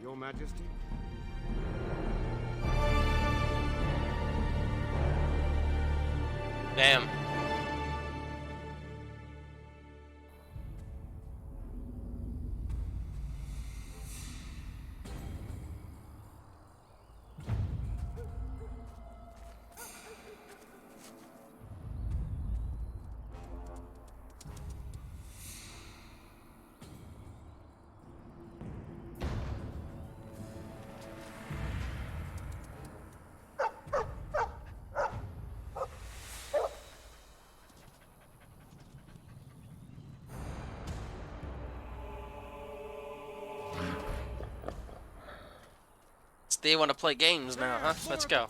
Your Majesty? Damn. They want to play games now, huh? Let's go.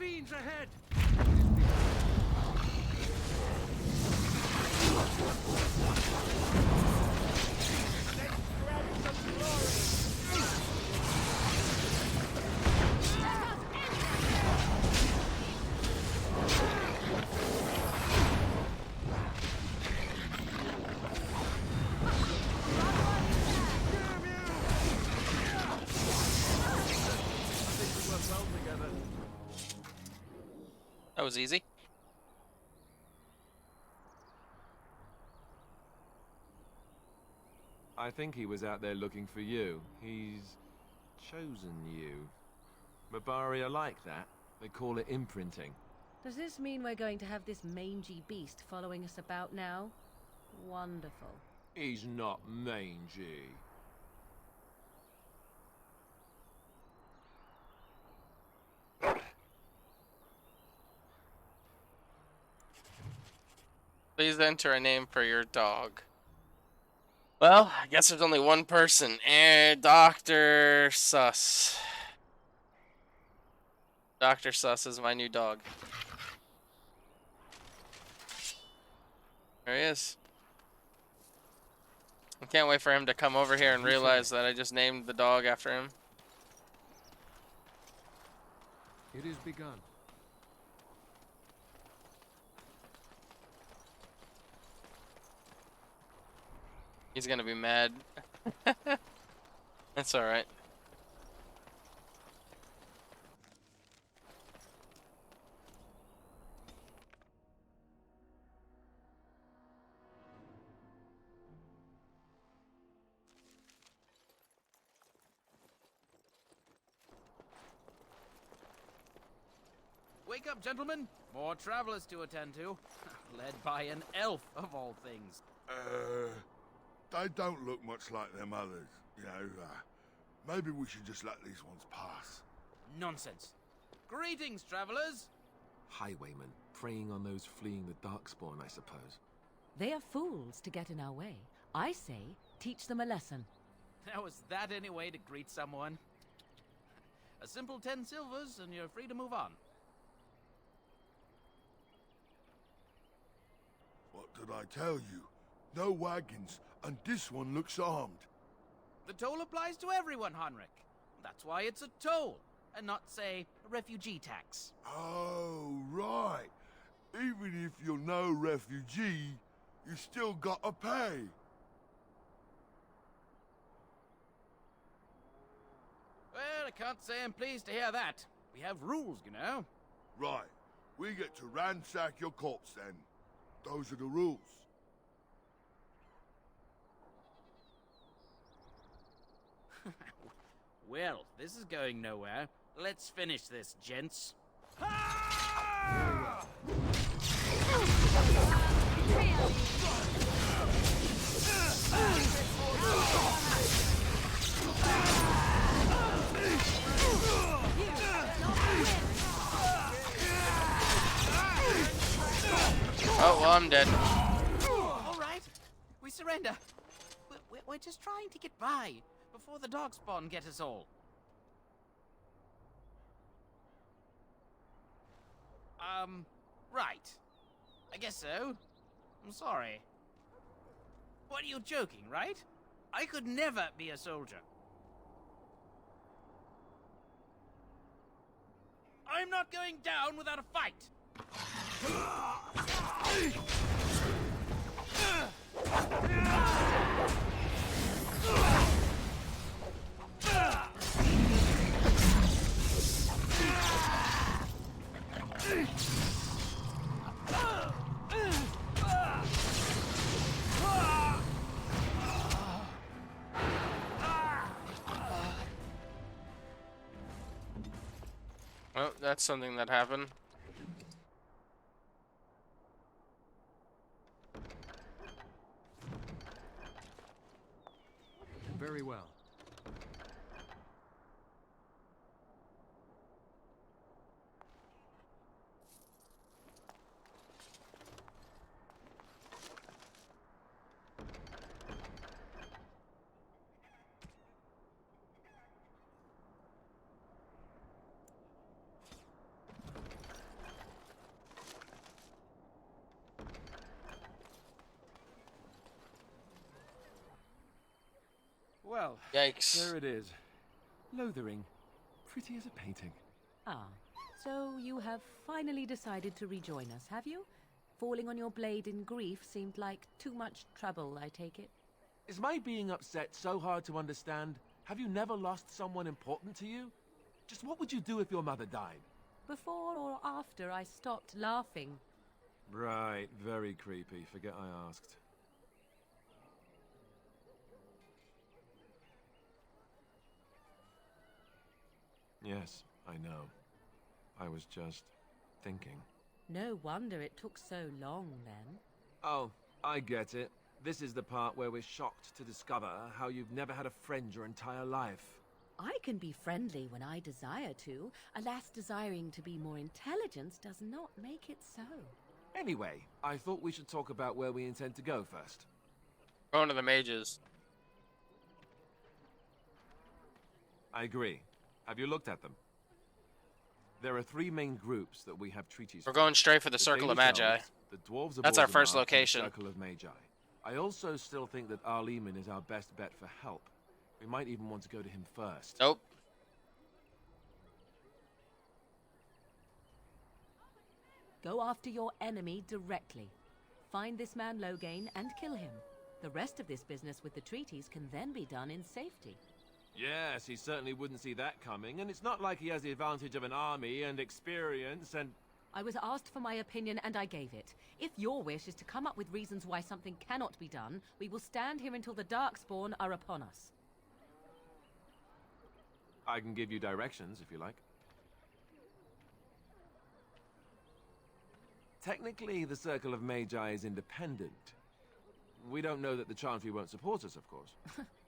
That was easy. I think he was out there looking for you. He's chosen you. Mabari are like that. They call it imprinting. Does this mean we're going to have this mangy beast following us about now? Wonderful. He's not mangy. Please enter a name for your dog. Well, I guess there's only one person. Dr. Sus. Dr. Sus is my new dog. There he is. I can't wait for him to come over here and realize that I just named the dog after him. It is begun. He's gonna be mad. That's alright. Wake up, gentlemen! More travelers to attend to. Led by an elf, of all things. They don't look much like them others, you know. Maybe we should just let these ones pass. Nonsense. Greetings, travelers! Highwaymen, preying on those fleeing the Darkspawn, I suppose. They are fools to get in our way. I say, teach them a lesson. Now, is that any way to greet someone? A simple 10 silvers, and you're free to move on. What did I tell you? No wagons, and this one looks armed. The toll applies to everyone, Henrik. That's why it's a toll, and not, say, a refugee tax. Oh, right. Even if you're no refugee, you still gotta pay. Well, I can't say I'm pleased to hear that. We have rules, you know. Right. We get to ransack your corpse then. Those are the rules. Well, this is going nowhere. Let's finish this, gents. Oh, well, I'm dead. All right, we surrender. We're just trying to get by before the Darkspawn get us all. Right. I guess so. I'm sorry. What, are you joking, right? I could never be a soldier. I'm not going down without a fight. Well, that's something that happened. Very well. Well, Yikes. there it is. Lothering. Pretty as a painting. Ah, so you have finally decided to rejoin us, have you? Falling on your blade in grief seemed like too much trouble, I take it. Is my being upset so hard to understand? Have you never lost someone important to you? Just what would you do if your mother died? Before or after I stopped laughing? Right, very creepy. Forget I asked. Yes, I know. I was just thinking. No wonder it took so long, then. Oh, I get it. This is the part where we're shocked to discover how you've never had a friend your entire life. I can be friendly when I desire to. Alas, desiring to be more intelligent does not make it so. Anyway, I thought we should talk about where we intend to go first. Going to the mages. I agree. Have you looked at them? There are 3 main groups that we have treaties We're for. going straight for the Circle of Danish Magi. Elves, the Dwarves of That's our first Orgramar, and location. The Circle of Magi. I also still think that Arleman is our best bet for help. We might even want to go to him first. Nope. Go after your enemy directly. Find this man Loghain and kill him. The rest of this business with the treaties can then be done in safety. Yes, he certainly wouldn't see that coming, and it's not like he has the advantage of an army and experience and... I was asked for my opinion and I gave it. If your wish is to come up with reasons why something cannot be done, we will stand here until the Darkspawn are upon us. I can give you directions, if you like. Technically, the Circle of Magi is independent. We don't know that the Chantry won't support us, of course.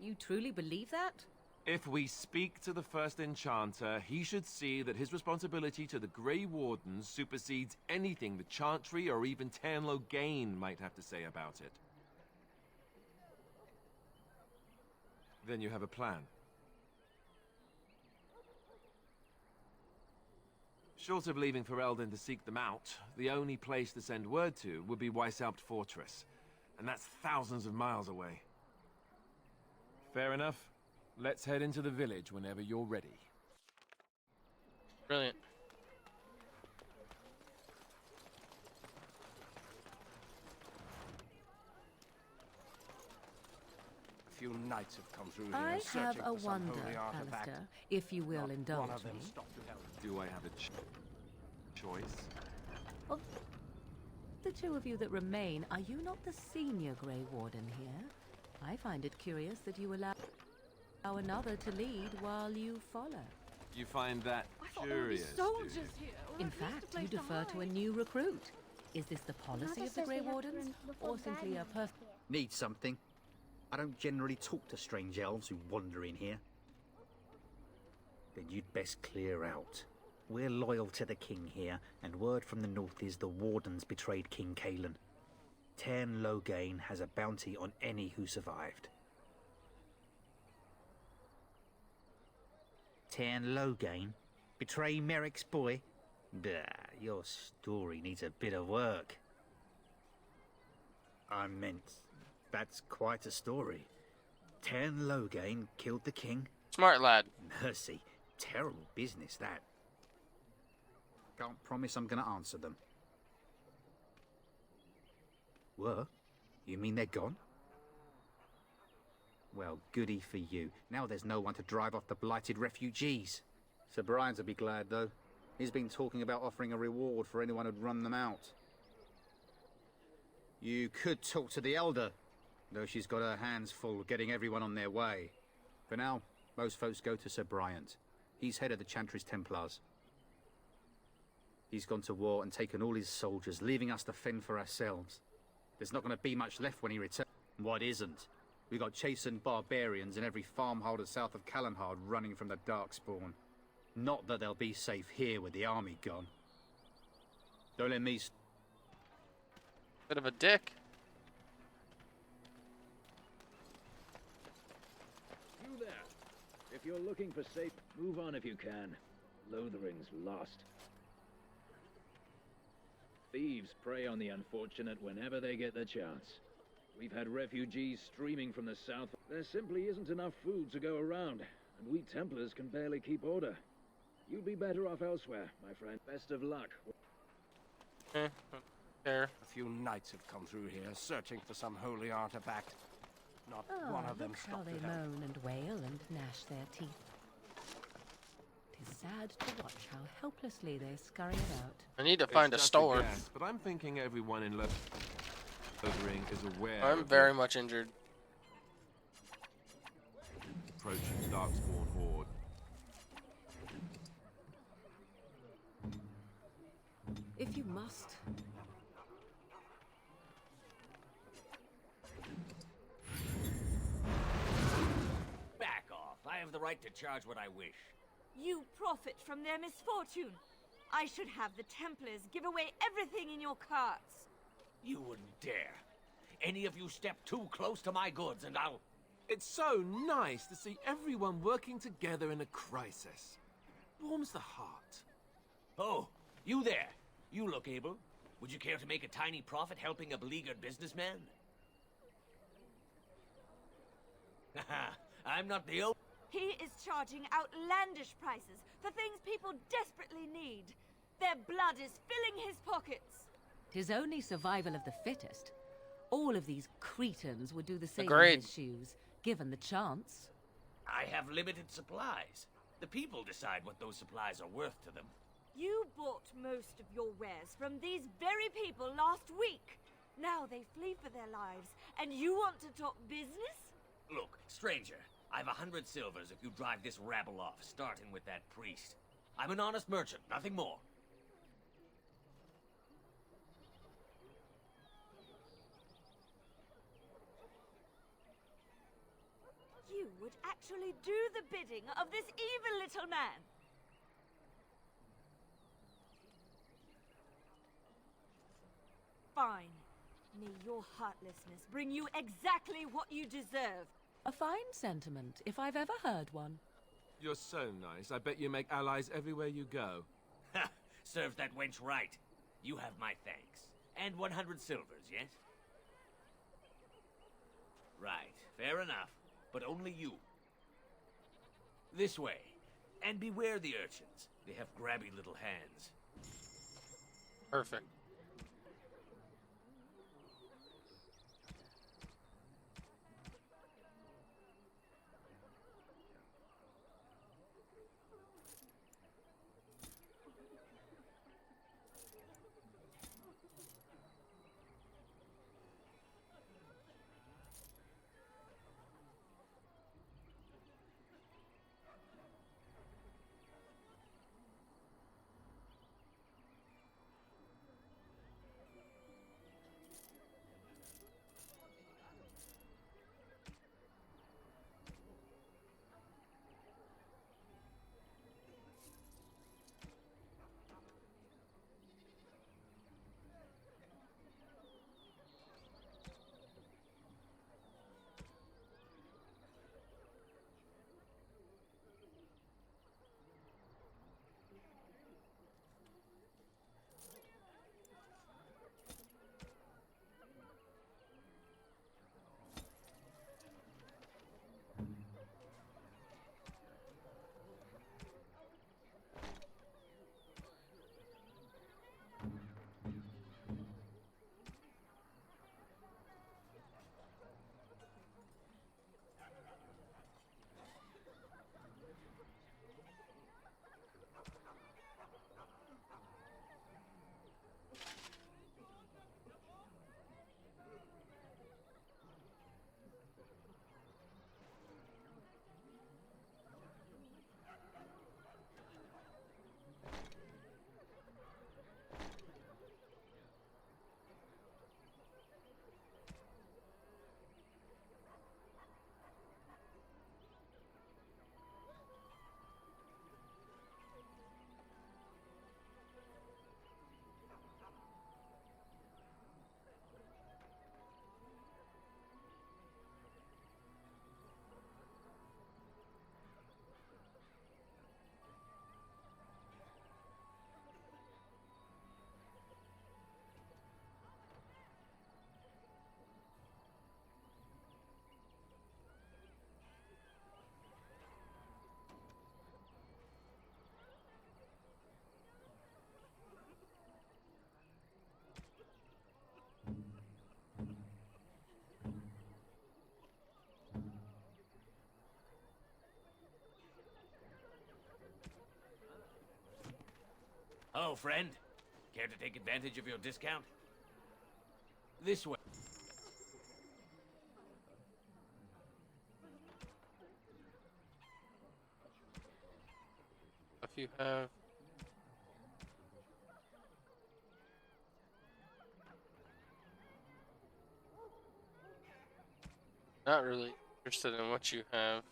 You truly believe that? If we speak to the first Enchanter, he should see that his responsibility to the Grey Warden supersedes anything the Chantry or even Lothering might have to say about it. Then you have a plan. Short of leaving Ferelden to seek them out, the only place to send word to would be Weishaupt Fortress. And that's thousands of miles away. Fair enough. Let's head into the village whenever you're ready. Brilliant. A few knights have come through here I have searching a for some wonder, holy artifact. Alistair, if you will Not indulge one of them me. stopped to help. Do I have a choice? Of the 2 of you that remain, are you not the senior Grey Warden here? I find it curious that you allow another to lead while you follow. You find that curious, do you? In fact, you defer to a new recruit. Is this the policy of the Grey Wardens, or simply a personal... Need something? I don't generally talk to strange elves who wander in here. Then you'd best clear out. We're loyal to the king here, and word from the north is the Wardens betrayed King Cailan. Lothering has a bounty on any who survived. Lothering? Betray Merrick's boy? Bah, your story needs a bit of work. I meant, that's quite a story. Lothering killed the king? Smart lad. Mercy, terrible business that. Can't promise I'm gonna answer them. Were? You mean they're gone? Well, goody for you. Now there's no one to drive off the blighted refugees. Sir Brian'll be glad, though. He's been talking about offering a reward for anyone who'd run them out. You could talk to the Elder, though she's got her hands full getting everyone on their way. For now, most folks go to Sir Bryant. He's head of the Chantry's Templars. He's gone to war and taken all his soldiers, leaving us to fend for ourselves. There's not going to be much left when he returns. What isn't? We got chastened barbarians in every farmholder south of Calenhard running from the Darkspawn. Not that they'll be safe here with the army gone. Don't let me... Bit of a dick. You there. If you're looking for safe, move on if you can. Lothering's lost. Thieves prey on the unfortunate whenever they get the chance. We've had refugees streaming from the south. There simply isn't enough food to go around, and we Templars can barely keep order. You'd be better off elsewhere, my friend. Best of luck. Fair. A few knights have come through here, searching for some holy artifact. Not one of them look how stopped they to help. moan and wail and gnash their teeth. It is sad to watch how helplessly they scurry about. I need to find a It's just store. guess, but I'm thinking everyone in Lothering is aware I'm of very the much injured. approaching Darkspawn horde. If you must. Back off. I have the right to charge what I wish. You profit from their misfortune. I should have the Templars give away everything in your carts. You wouldn't dare. Any of you step too close to my goods and I'll... It's so nice to see everyone working together in a crisis. Warms the heart. Oh, you there. You look able. Would you care to make a tiny profit helping a beleaguered businessman? Haha, I'm not the only... He is charging outlandish prices for things people desperately need. Their blood is filling his pockets. 'Tis only survival of the fittest. All of these cretins would do the same Agreed. in his shoes, given the chance. I have limited supplies. The people decide what those supplies are worth to them. You bought most of your wares from these very people last week. Now they flee for their lives, and you want to talk business? Look, stranger, I've 100 silvers if you drive this rabble off, starting with that priest. I'm an honest merchant, nothing more. You would actually do the bidding of this evil little man. Fine. May your heartlessness bring you exactly what you deserve. A fine sentiment, if I've ever heard one. You're so nice. I bet you make allies everywhere you go. Ha! Serves that wench right. You have my thanks. And 100 silvers, yes? Right, fair enough. But only you. This way. And beware the urchins. They have grabby little hands. Perfect. Hello, friend. Care to take advantage of your discount? This way. If you have... Not really interested in what you have.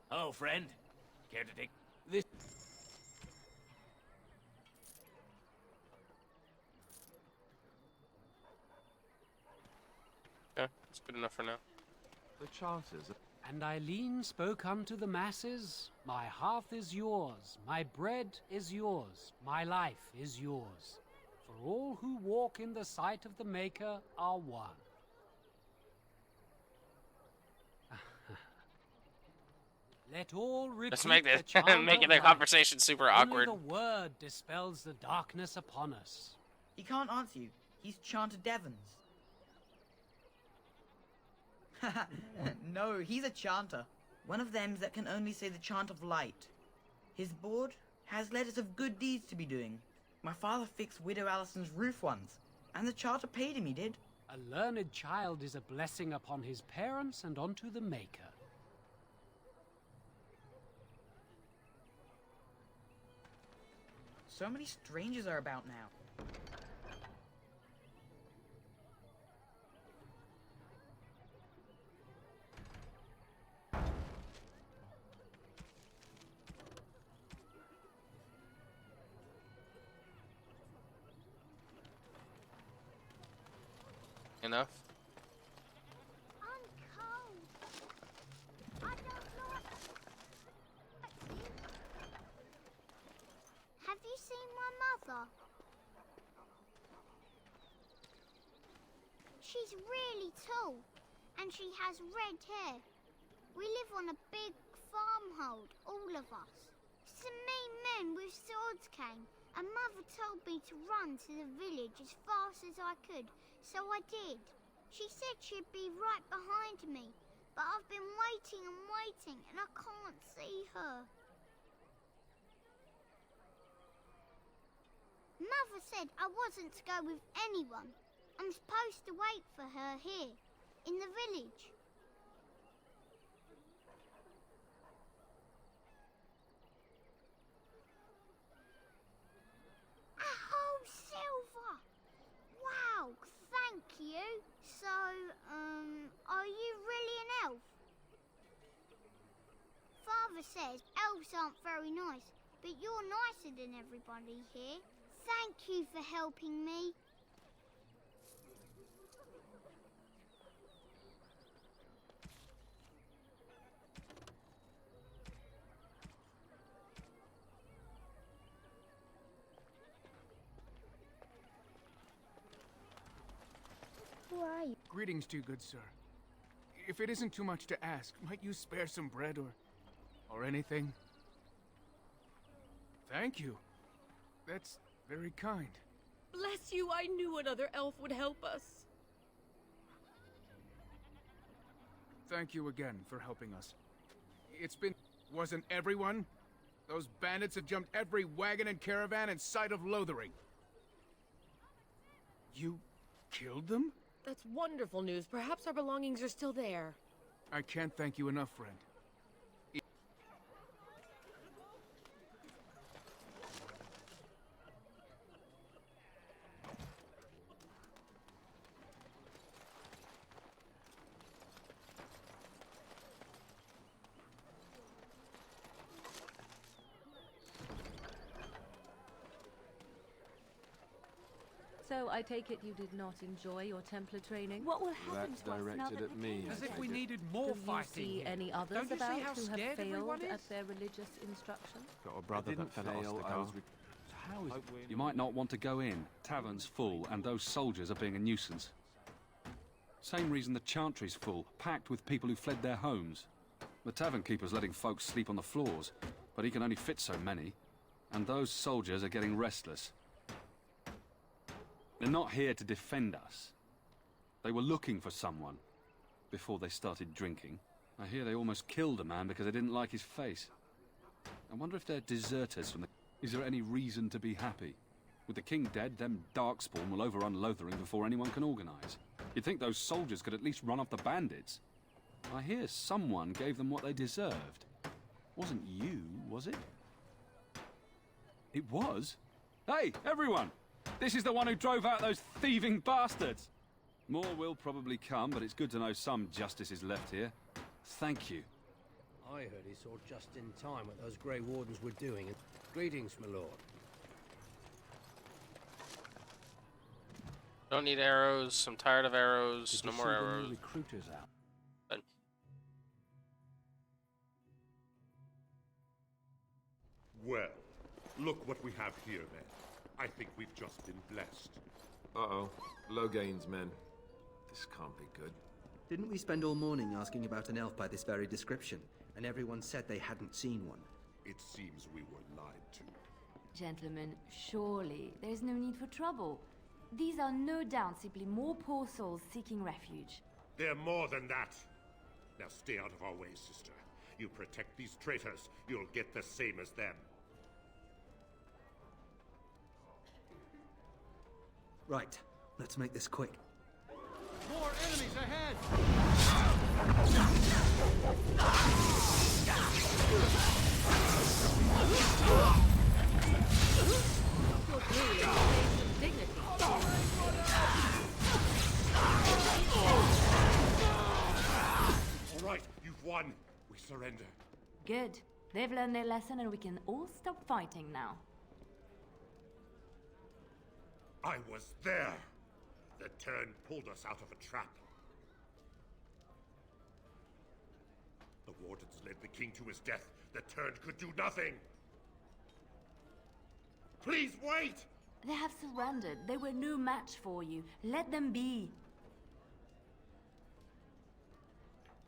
Hello, friend. Care to take this? Okay, that's good enough for now. The charters. And Eileen spoke unto the masses, my hearth is yours, my bread is yours, my life is yours. For all who walk in the sight of the Maker are one. Let all repeat Let's make this the chant making of the light. conversation super awkward. Only the word dispels the darkness upon us. He can't answer you. He's Chanter Devons. No, he's a chanter. One of them that can only say the chant of light. His board has letters of good deeds to be doing. My father fixed Widow Allison's roof once, and the charter paid him, he did. A learned child is a blessing upon his parents and onto the Maker. So many strangers are about now. Enough. I'm cold. I don't like Have you seen my mother? She's really tall, and she has red hair. We live on a big farmhold, all of us. Some mean men with swords came, and Mother told me to run to the village as fast as I could, so I did. She said she'd be right behind me, but I've been waiting and waiting, and I can't see her. Mother said I wasn't to go with anyone. I'm supposed to wait for her here, in the village. A whole silver! Wow, thank you. So, are you really an elf? Father says elves aren't very nice, but you're nicer than everybody here. Thank you for helping me. Who are you? Greetings to you, good sir. If it isn't too much to ask, might you spare some bread or anything? Thank you. That's very kind. Bless you, I knew another elf would help us. Thank you again for helping us. It's been... wasn't everyone? Those bandits have jumped every wagon and caravan in sight of Lothering. You killed them? That's wonderful news. Perhaps our belongings are still there. I can't thank you enough, friend. So I take it you did not enjoy your Templar training? What will happen That's to us now directed that at the me. king I As if take we it. needed more Do you fighting see here. any others Don't you see about how who have scared failed everyone at is? their religious instruction? Got a I brother didn't that fell fail. off I was. How is You might not want to go in. Tavern's full, and those soldiers are being a nuisance. Same reason the Chantry's full, packed with people who fled their homes. The tavern keeper's letting folks sleep on the floors, but he can only fit so many. And those soldiers are getting restless. They're not here to defend us. They were looking for someone before they started drinking. I hear they almost killed a man because they didn't like his face. I wonder if they're deserters from the... Is there any reason to be happy? With the king dead, them Darkspawn will overrun Lothering before anyone can organize. You'd think those soldiers could at least run off the bandits. I hear someone gave them what they deserved. Wasn't you, was it? It was? Hey, everyone! This is the one who drove out those thieving bastards! More will probably come, but it's good to know some justice is left here. Thank you. I heard he saw just in time what those Grey Wardens were doing. Greetings, my lord. Don't need arrows. I'm tired of arrows. Did No you more see the new arrows. recruiters out? Well, look what we have here, men. I think we've just been blessed. Uh-oh. Logain's men. This can't be good. Didn't we spend all morning asking about an elf by this very description, and everyone said they hadn't seen one? It seems we were lied to. Gentlemen, surely there's no need for trouble. These are no doubt simply more poor souls seeking refuge. They're more than that. Now stay out of our way, sister. You protect these traitors, you'll get the same as them. Right, let's make this quick. More enemies ahead! All right, you've won. We surrender. Good. They've learned their lesson and we can all stop fighting now. I was there. The turn pulled us out of a trap. The wardens led the king to his death. The turn could do nothing. Please wait! They have surrendered. They were no match for you. Let them be.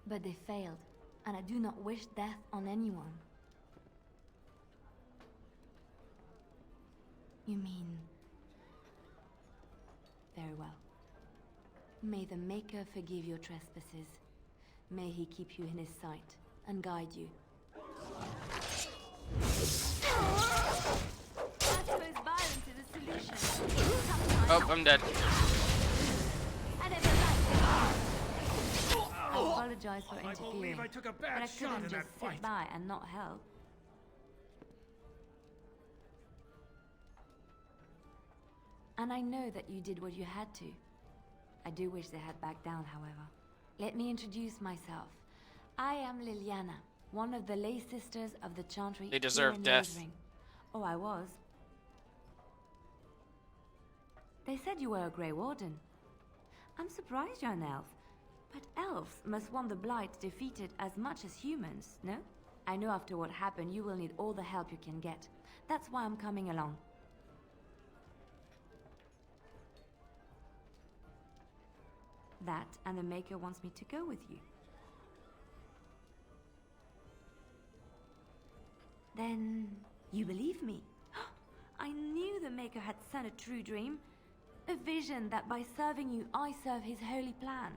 But they failed, and I do not wish death on anyone. You mean... Very well. May the Maker forgive your trespasses. May he keep you in his sight and guide you. I suppose violence is a solution. Oh, I'm dead. I apologize for interfering. believe I took a bad but I shot couldn't in just that sit fight. by and not help. And I know that you did what you had to. I do wish they had backed down, however. Let me introduce myself. I am Liliana, one of the lay sisters of the Chantry. They deserve here in death. Lothering. Oh, I was. They said you were a Grey Warden. I'm surprised you're an elf. But elves must want the Blight defeated as much as humans, no? I know after what happened you will need all the help you can get. That's why I'm coming along. That and the Maker wants me to go with you. Then you believe me? I knew the Maker had sent a true dream. A vision that by serving you, I serve his holy plan.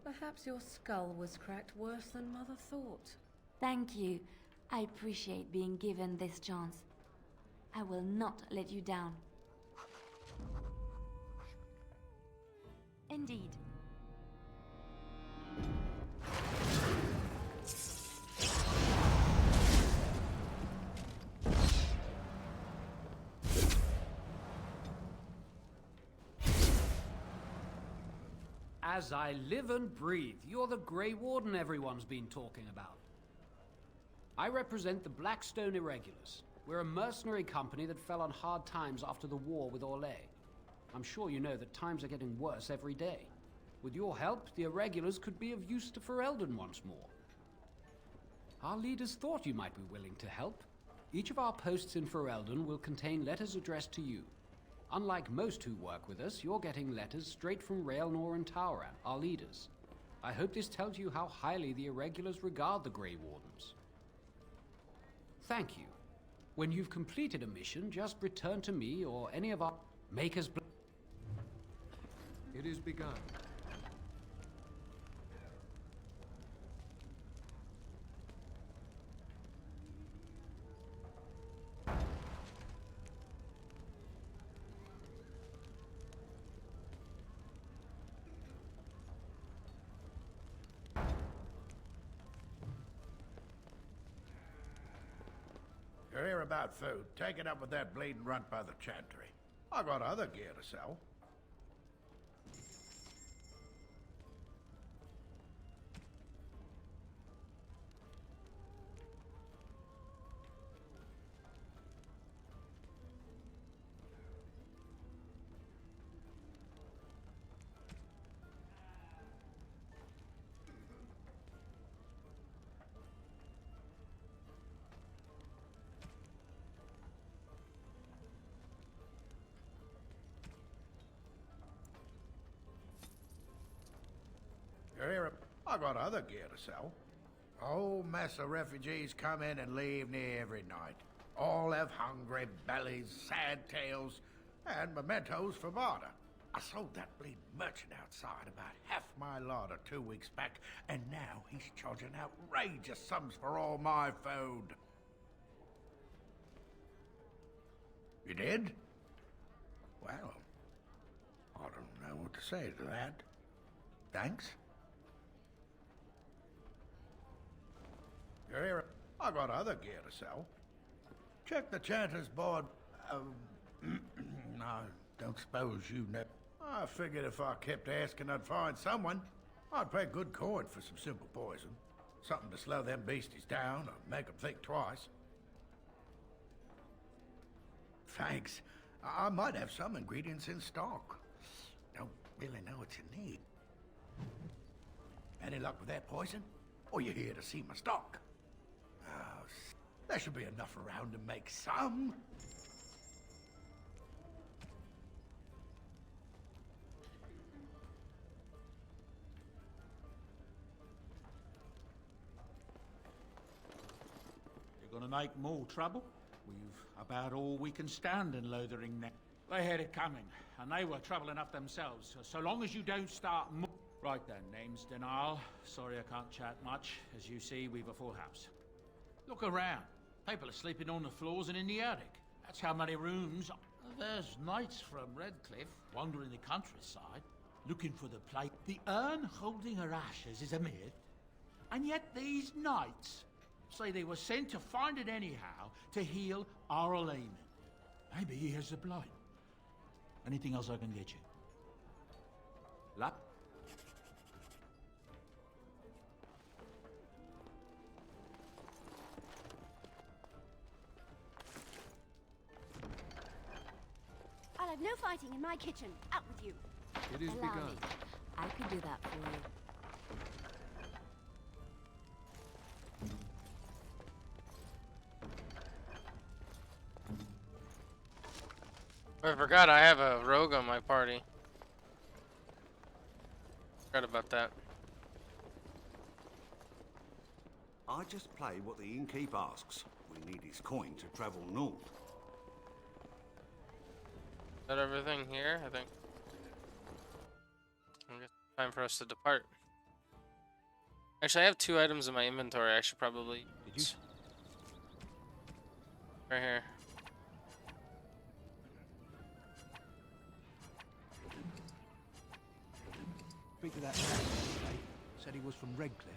Perhaps your skull was cracked worse than Mother thought. Thank you. I appreciate being given this chance. I will not let you down. Indeed. As I live and breathe, you're the Grey Warden everyone's been talking about. I represent the Blackstone Irregulars. We're a mercenary company that fell on hard times after the war with Orlais. I'm sure you know that times are getting worse every day. With your help, the irregulars could be of use to Ferelden once more. Our leaders thought you might be willing to help. Each of our posts in Ferelden will contain letters addressed to you. Unlike most who work with us, you're getting letters straight from Raelnor and Tauran, our leaders. I hope this tells you how highly the irregulars regard the Grey Wardens. Thank you. When you've completed a mission, just return to me or any of our makers. It is begun. You're here about food. Take it up with that bleeding runt by the chantry. I got other gear to sell. Here, I got other gear to sell. A whole mess of refugees come in and leave near every night. All have hungry bellies, sad tales, and mementos for barter. I sold that bleeding merchant outside about half my larder 2 weeks back, and now he's charging outrageous sums for all my food. You did? Well, I don't know what to say to that. Thanks. You're here. I got other gear to sell. Check the chanter's board. I don't suppose you know. I figured if I kept asking, I'd find someone. I'd pay good coin for some simple poison. Something to slow them beasties down or make them think twice. Thanks. I might have some ingredients in stock. Don't really know what you need. Any luck with that poison? Or you here to see my stock? Oh, there should be enough around to make some. You're gonna make more trouble? We've about all we can stand in Lothering now. They had it coming, and they were trouble enough themselves, so long as you don't start Right then, name's Denial. Sorry I can't chat much. As you see, we've a full house. Look around. People are sleeping on the floors and in the attic. That's how many rooms. There's knights from Redcliffe wandering the countryside, looking for the plate. The urn holding her ashes is a myth, and yet these knights say they were sent to find it anyhow to heal our layman. Maybe he has the Blight. Anything else I can get you? Luck? I'll have no fighting in my kitchen. Out with you. It is Allow begun. me. I can do that for you. I forgot I have a rogue on my party. Forgot about that. I just play what the innkeep asks. We need his coin to travel north. Is that everything here? I think. I guess it's time for us to depart. Actually, I have 2 items in my inventory I should probably use. Right here. Speak to that man today. Said he was from Redcliffe.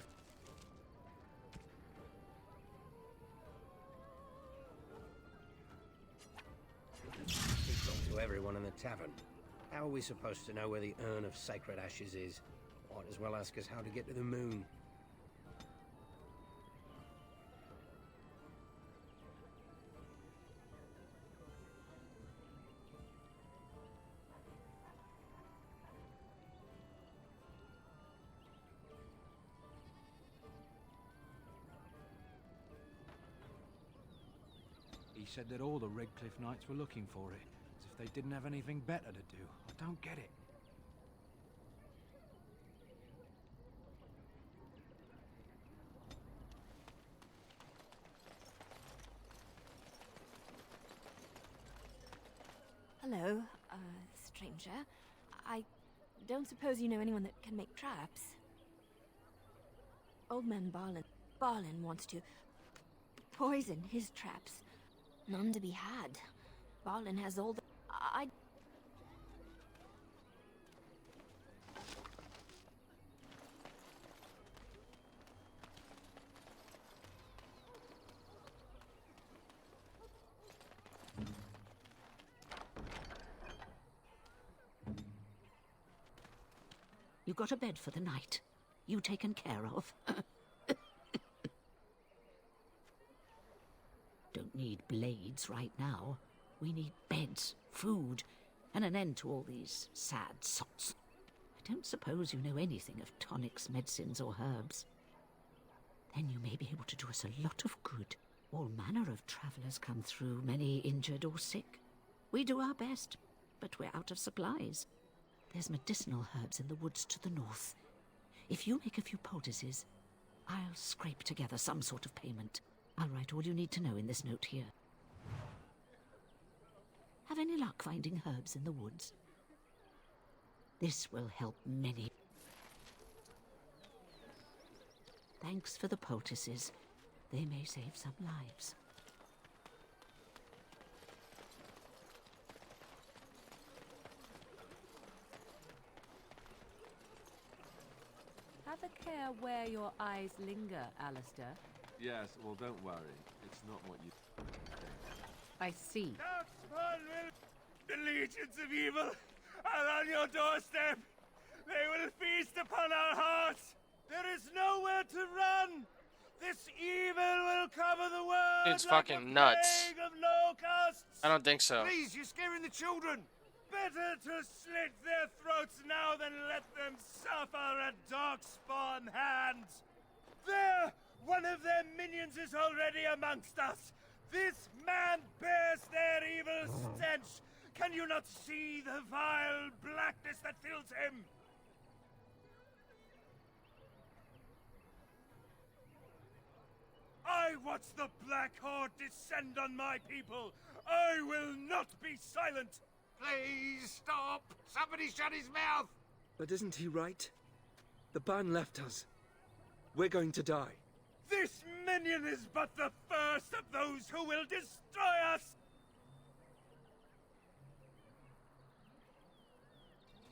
He talked to everyone in the tavern. How are we supposed to know where the urn of sacred ashes is? Might as well ask us how to get to the moon. He said that all the Redcliffe Knights were looking for it, as if they didn't have anything better to do. I don't get it. Hello, stranger. I don't suppose you know anyone that can make traps? Old man Barlin wants to poison his traps. None to be had. Barlin has all the... You got a bed for the night. You taken care of. Don't need blades right now. We need beds, food, and an end to all these sad sots. I don't suppose you know anything of tonics, medicines, or herbs. Then you may be able to do us a lot of good. All manner of travellers come through, many injured or sick. We do our best, but we're out of supplies. There's medicinal herbs in the woods to the north. If you make a few poultices, I'll scrape together some sort of payment. I'll write all you need to know in this note here. Have any luck finding herbs in the woods? This will help many. Thanks for the poultices. They may save some lives. Have a care where your eyes linger, Alistair. Yes, well, don't worry. It's not what you think. I see. The legions of evil are on your doorstep. They will feast upon our hearts. There is nowhere to run. This evil will cover the world. Dude's fucking nuts. Of locusts. I don't think so. Please, you're scaring the children. Better to slit their throats now than let them suffer at Darkspawn hands. There! One of their minions is already amongst us. This man bears their evil stench. Can you not see the vile blackness that fills him? I watch the Black Horde descend on my people. I will not be silent. Please stop! Somebody shut his mouth! But isn't he right? The ban left us. We're going to die. This minion is but the first of those who will destroy us!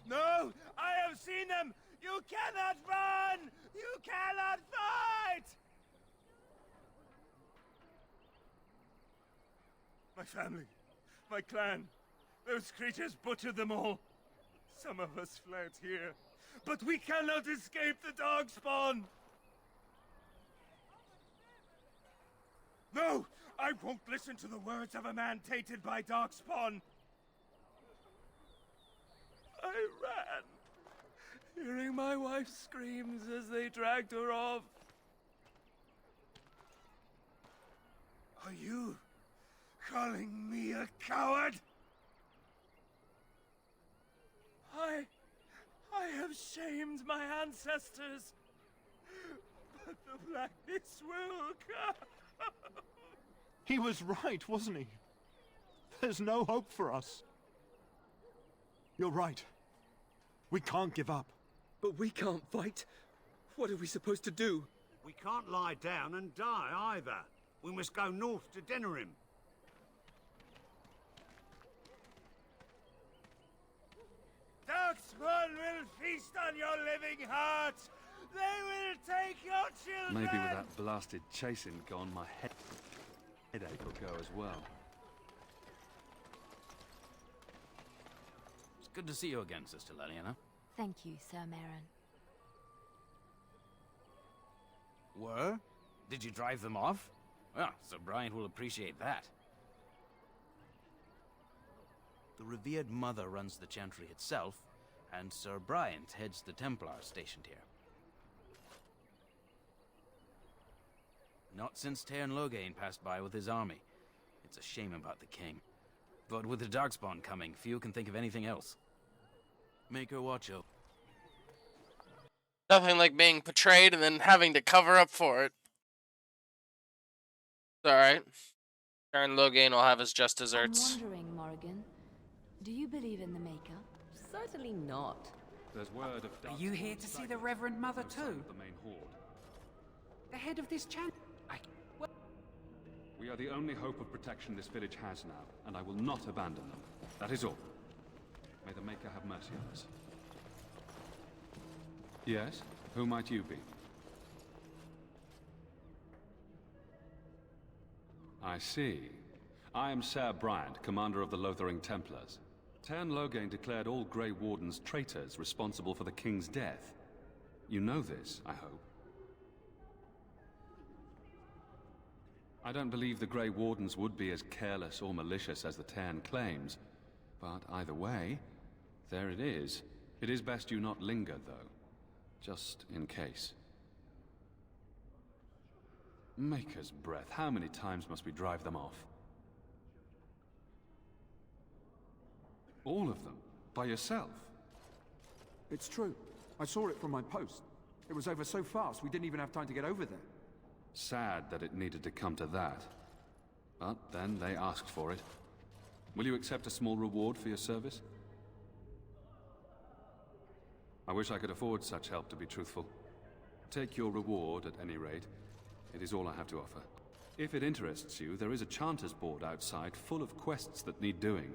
No! I have seen them! You cannot run! You cannot fight! My family, my clan, those creatures butchered them all. Some of us fled here, but we cannot escape the Darkspawn! No! I won't listen to the words of a man tainted by Darkspawn! I ran, hearing my wife's screams as they dragged her off. Are you calling me a coward? I have shamed my ancestors, but the blackness will come. He was right, wasn't he? There's no hope for us. You're right. We can't give up. But we can't fight. What are we supposed to do? We can't lie down and die either. We must go north to Denerim. Darkspawn will feast on your living heart. They will take your children. Maybe with that blasted chasing gone, my headache will go as well. It's good to see you again, Sister Leliana. Thank you, Sir Merrin. Were? Did you drive them off? Well, Sir Bryant will appreciate that. The revered mother runs the Chantry itself, and Sir Bryant heads the Templars stationed here. Not since Tairn Loghain passed by with his army. It It's a shame about the king. But with the Darkspawn coming, few can think of anything else. Make her watch out. Nothing like being betrayed and then having to cover up for it. It's alright. Baron Loghain will have his just desserts. I'm wondering, Morrigan, do you believe in the Maker? Certainly not. There's word of Are you here to see the Reverend Mother too? The main horde. The head of this chant? We are the only hope of protection this village has now, and I will not abandon them. That is all. May the Maker have mercy on us. Yes? Who might you be? I see. I am Ser Bryant, commander of the Lothering Templars. Tern Loghain declared all Grey Wardens traitors responsible for the king's death. You know this, I hope. I don't believe the Grey Wardens would be as careless or malicious as the Tern claims. But either way, there it is. It is best you not linger, though. Just in case. Maker's breath, how many times must we drive them off? All of them? By yourself? It's true. I saw it from my post. It was over so fast, we didn't even have time to get over there. Sad that it needed to come to that. But then they asked for it. Will you accept a small reward for your service? I wish I could afford such help, to be truthful. Take your reward, at any rate. It is all I have to offer. If it interests you, there is a Chanter's board outside full of quests that need doing.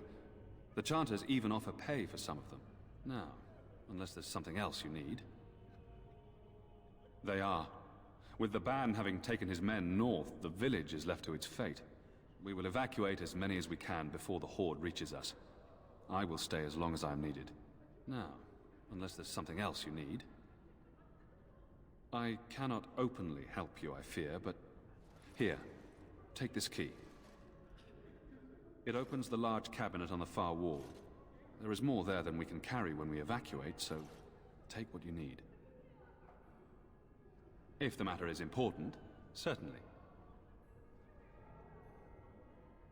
The Chanters even offer pay for some of them. Now, unless there's something else you need. They are. With the ban having taken his men north, the village is left to its fate. We will evacuate as many as we can before the horde reaches us. I will stay as long as I am needed. Now, unless there's something else you need. I cannot openly help you, I fear, but... Here, take this key. It opens the large cabinet on the far wall. There is more there than we can carry when we evacuate, so take what you need. If the matter is important, certainly.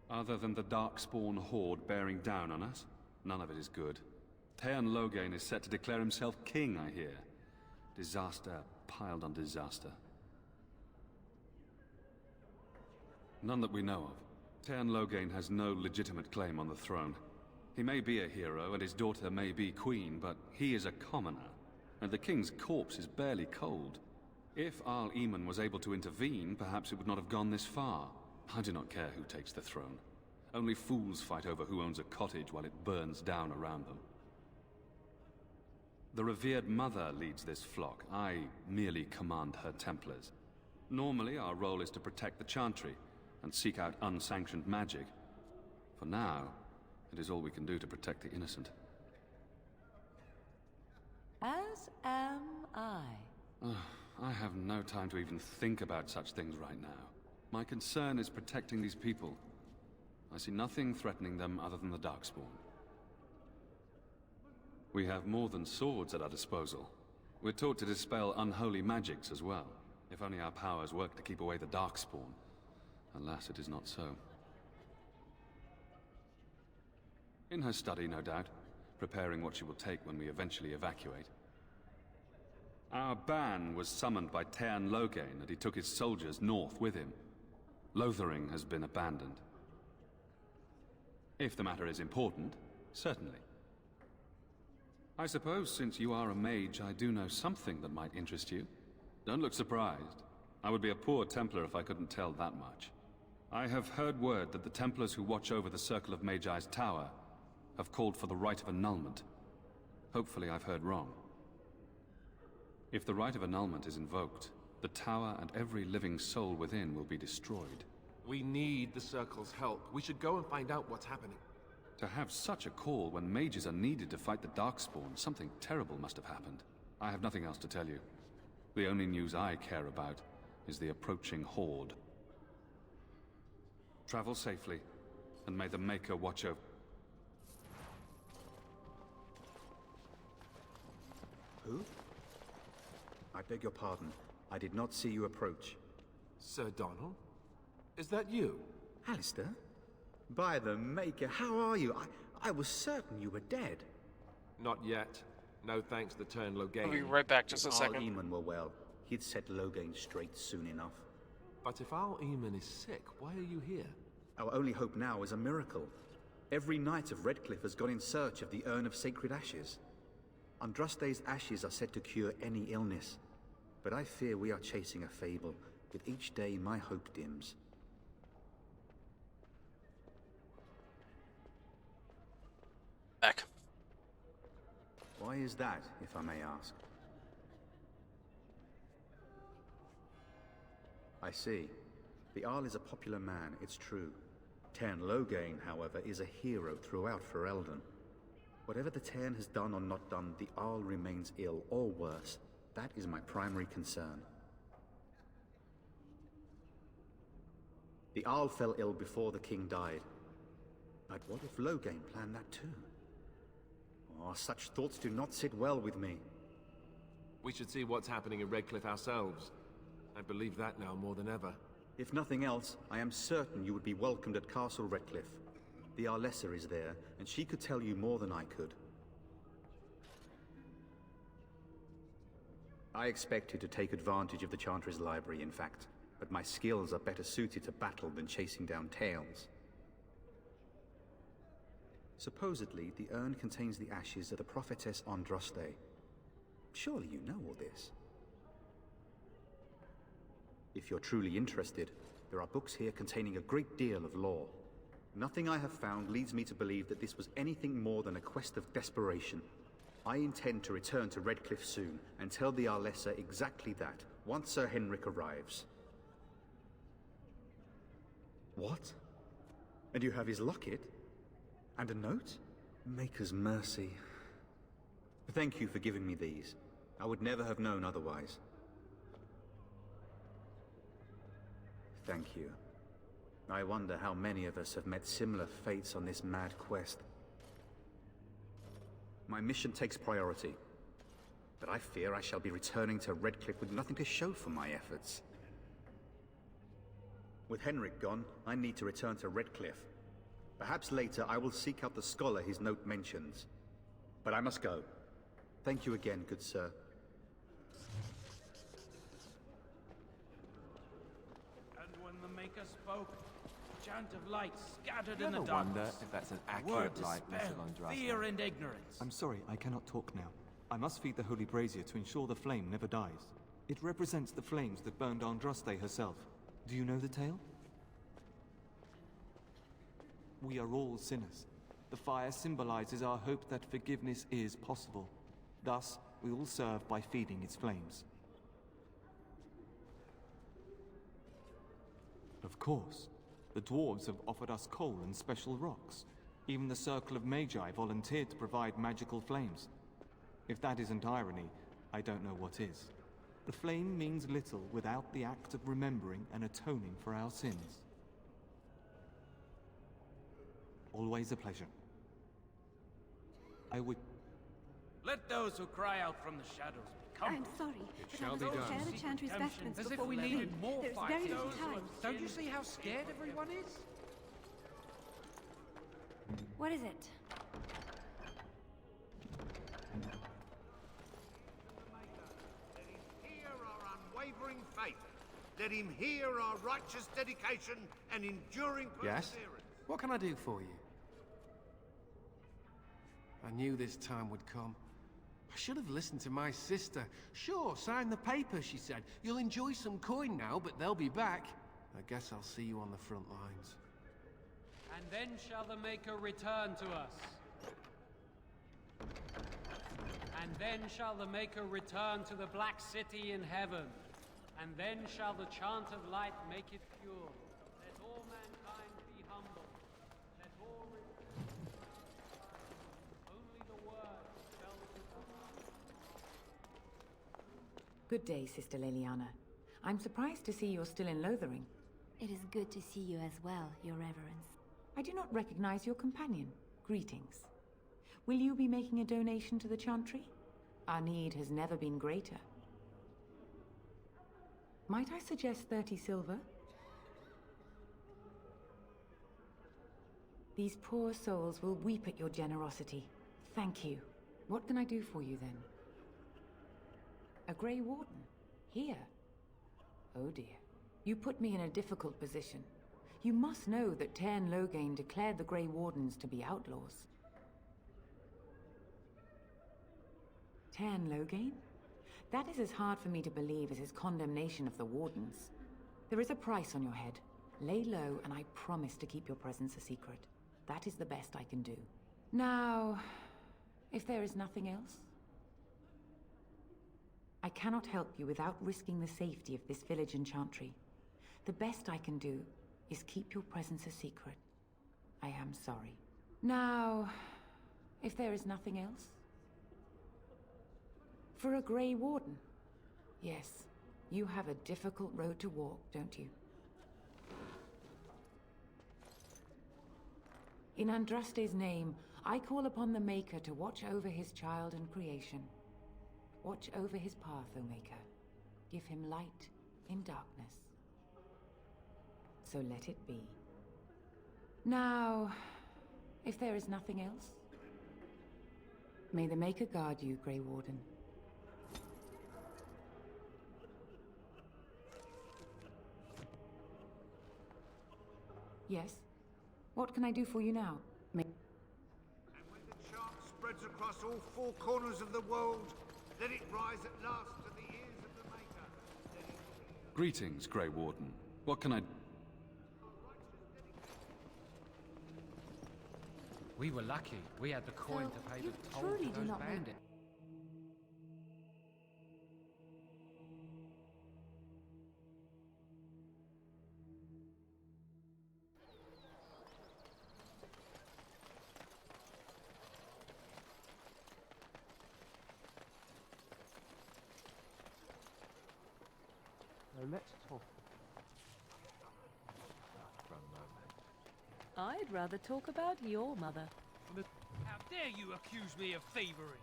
Other than the Darkspawn horde bearing down on us, none of it is good. Tern Loghain is set to declare himself king, I hear. Disaster piled on disaster. None that we know of. Tern Loghain has no legitimate claim on the throne. He may be a hero, and his daughter may be queen, but he is a commoner, and the king's corpse is barely cold. If Arl Eamon was able to intervene, perhaps it would not have gone this far. I do not care who takes the throne. Only fools fight over who owns a cottage while it burns down around them. The revered mother leads this flock. I merely command her Templars. Normally, our role is to protect the Chantry and seek out unsanctioned magic. For now, it is all we can do to protect the innocent. As am I. I have no time to even think about such things right now. My concern is protecting these people. I see nothing threatening them other than the Darkspawn. We have more than swords at our disposal. We're taught to dispel unholy magics as well. If only our powers work to keep away the Darkspawn. Alas, it is not so. In her study, no doubt, preparing what she will take when we eventually evacuate. Our ban was summoned by Tern Loghain, and he took his soldiers north with him. Lothering has been abandoned. If the matter is important, certainly. I suppose since you are a mage, I do know something that might interest you. Don't look surprised. I would be a poor Templar if I couldn't tell that much. I have heard word that the Templars who watch over the Circle of Magi's tower have called for the rite of annulment. Hopefully I've heard wrong. If the rite of annulment is invoked, the tower and every living soul within will be destroyed. We need the Circle's help. We should go and find out what's happening. To have such a call when mages are needed to fight the Darkspawn, something terrible must have happened. I have nothing else to tell you. The only news I care about is the approaching horde. Travel safely, and may the Maker watch over... Who? I beg your pardon. I did not see you approach. Sir Donald? Is that you? Alistair? By the Maker, how are you? I was certain you were dead. Not yet. No thanks to turn Loghain. I'll be right back, just a If second. Eamon were well, he'd set Loghain straight soon enough. But if our Eamon is sick, why are you here? Our only hope now is a miracle. Every knight of Redcliffe has gone in search of the Urn of Sacred Ashes. Andraste's ashes are said to cure any illness. But I fear we are chasing a fable. With each day, my hope dims. Back. Why is that, if I may ask? I see. The Arl is a popular man, it's true. Tairn Loghain, however, is a hero throughout Ferelden. Whatever the Tairn has done or not done, the Arl remains ill, or worse. That is my primary concern. The Arl fell ill before the king died. But what if Loghain planned that too? Oh, such thoughts do not sit well with me. We should see what's happening in Redcliffe ourselves. I believe that now more than ever. If nothing else, I am certain you would be welcomed at Castle Redcliffe. The Arlessa is there, and she could tell you more than I could. I expected to take advantage of the Chantry's library, in fact, but my skills are better suited to battle than chasing down tales. Supposedly, the urn contains the ashes of the prophetess Andraste. Surely you know all this. If you're truly interested, there are books here containing a great deal of lore. Nothing I have found leads me to believe that this was anything more than a quest of desperation. I intend to return to Redcliffe soon and tell the Arlessa exactly that, once Sir Henrik arrives. What? And you have his locket? And a note? Maker's mercy. Thank you for giving me these. I would never have known otherwise. Thank you. I wonder how many of us have met similar fates on this mad quest. My mission takes priority, but I fear I shall be returning to Redcliffe with nothing to show for my efforts. With Henrik gone, I need to return to Redcliffe. Perhaps later I will seek out the scholar his note mentions. But I must go. Thank you again, good sir. And when the Maker spoke, a chant of light scattered You in the ever darkness. wonder if that's an A word accurate light, Mr. dispelled Londrasco? fear and ignorance. I'm sorry, I cannot talk now. I must feed the holy brazier to ensure the flame never dies. It represents the flames that burned Andraste herself. Do you know the tale? We are all sinners. The fire symbolizes our hope that forgiveness is possible. Thus, we all serve by feeding its flames. Of course. The dwarves have offered us coal and special rocks. Even the Circle of Magi volunteered to provide magical flames. If that isn't irony, I don't know what is. The flame means little without the act of remembering and atoning for our sins. Always a pleasure. I would... Let those who cry out from the shadows become. I'm sorry, but I shall must be prepare done. the Chantry's vestments As if before we leave. needed more There's fighters. very little time. Don't you see how scared everyone is? What is it? Hear our unwavering faith. Let him hear our righteous dedication and enduring Yes? perseverance. What can I do for you? I knew this time would come. I should have listened to my sister. Sure, sign the paper, she said. You'll enjoy some coin now, but they'll be back. I guess I'll see you on the front lines. And then shall the Maker return to us. And then shall the Maker return to the Black City in heaven. And then shall the chant of light make it pure. Let all mankind be humble. Let all only the word shall Good day, Sister Leliana. I'm surprised to see you're still in Lothering. It is good to see you as well, Your Reverence. I do not recognize your companion. Greetings. Will you be making a donation to the Chantry? Our need has never been greater. Might I suggest 30 silver? These poor souls will weep at your generosity. Thank you. What can I do for you, then? A Grey Warden? Here? Oh dear. You put me in a difficult position. You must know that Tairn Loghain declared the Grey Wardens to be outlaws. Tairn Loghain? That is as hard for me to believe as his condemnation of the Wardens. There is a price on your head. Lay low, and I promise to keep your presence a secret. That is the best I can do. Now, if there is nothing else, I cannot help you without risking the safety of this village and chantry. The best I can do is keep your presence a secret. I am sorry. Now, if there is nothing else? For a Grey Warden? Yes, you have a difficult road to walk, don't you? In Andraste's name, I call upon the Maker to watch over his child and creation. Watch over his path, O Maker. Give him light in darkness. So let it be. Now, if there is nothing else, may the Maker guard you, Grey Warden. Yes? What can I do for you now? And when the chant spreads across all four corners of the world, let it rise at last to the ears of the Maker. Greetings, Grey Warden. What can I... We were lucky. We had the coin to pay the toll truly for do those not mean- bandits. Now let's talk. For a moment. I'd rather talk about your mother. How dare you accuse me of thievery?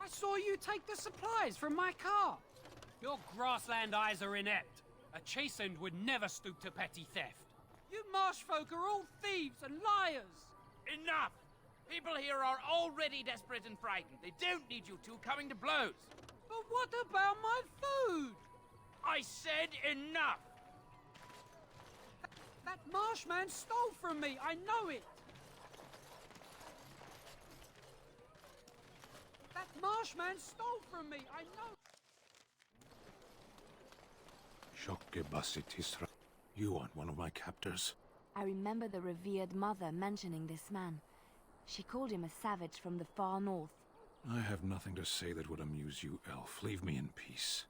I saw you take the supplies from my car. Your grassland eyes are inept. A chastened would never stoop to petty theft. You marsh folk are all thieves and liars. Enough! People here are already desperate and frightened. They don't need you two coming to blows. But what about my food? I said enough! That marshman stole from me, I know it! That marshman stole from me, I know. Shokkebasitisra. You aren't one of my captors. I remember the revered mother mentioning this man. She called him a savage from the far north. I have nothing to say that would amuse you, elf. Leave me in peace.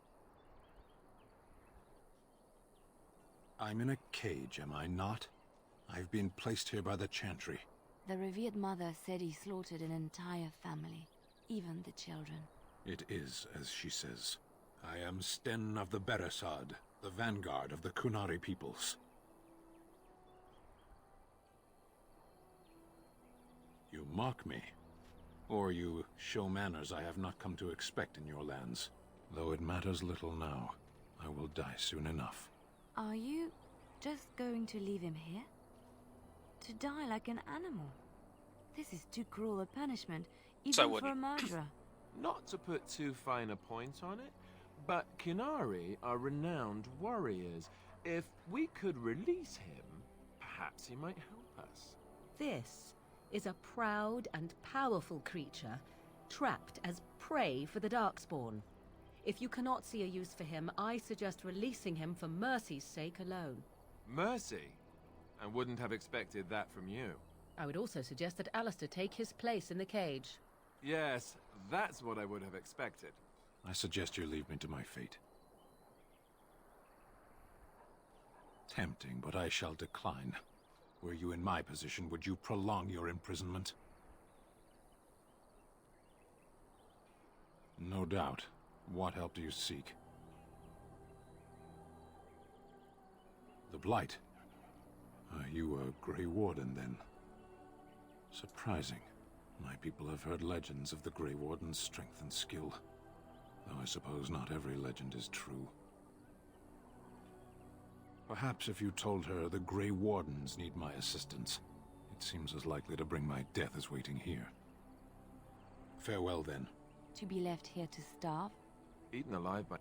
I'm in a cage, am I not? I've been placed here by the Chantry. The revered mother said he slaughtered an entire family, even the children. It is, as she says. I am Sten of the Beresad, the vanguard of the Kunari peoples. You mock me, or you show manners I have not come to expect in your lands. Though it matters little now, I will die soon enough. Are you just going to leave him here? To die like an animal? This is too cruel a punishment, even for a murderer. Not to put too fine a point on it, but Kunari are renowned warriors. If we could release him, perhaps he might help us. This is a proud and powerful creature, trapped as prey for the Darkspawn. If you cannot see a use for him, I suggest releasing him for mercy's sake alone. Mercy? I wouldn't have expected that from you. I would also suggest that Alistair take his place in the cage. Yes, that's what I would have expected. I suggest you leave me to my fate. Tempting, but I shall decline. Were you in my position, would you prolong your imprisonment? No doubt. What help do you seek? The Blight. You a Grey Warden, then? Surprising. My people have heard legends of the Grey Warden's strength and skill. Though I suppose not every legend is true. Perhaps if you told her the Grey Wardens need my assistance, it seems as likely to bring my death as waiting here. Farewell, then. To be left here to starve? Eaten alive by...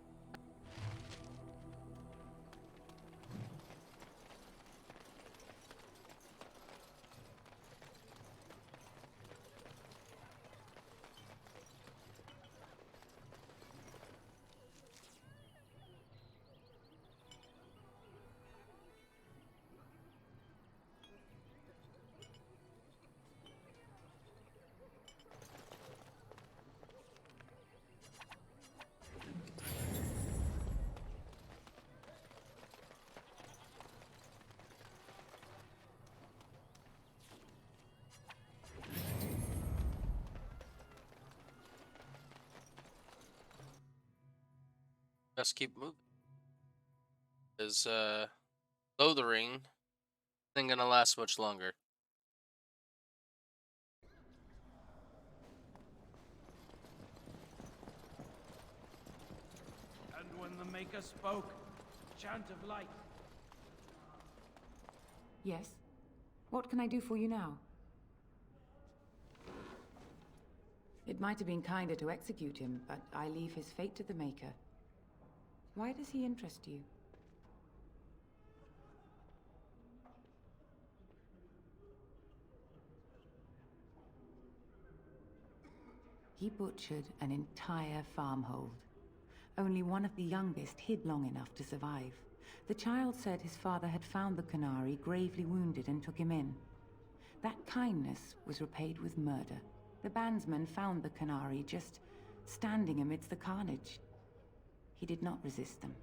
Just keep moving. Because, Lothering isn't gonna last much longer. And when the Maker spoke, chant of light. Yes? What can I do for you now? It might have been kinder to execute him, but I leave his fate to the Maker. Why does he interest you? He butchered an entire farmhold. Only one of the youngest hid long enough to survive. The child said his father had found the Canary gravely wounded and took him in. That kindness was repaid with murder. The bandsman found the Canary just standing amidst the carnage. He did not resist them.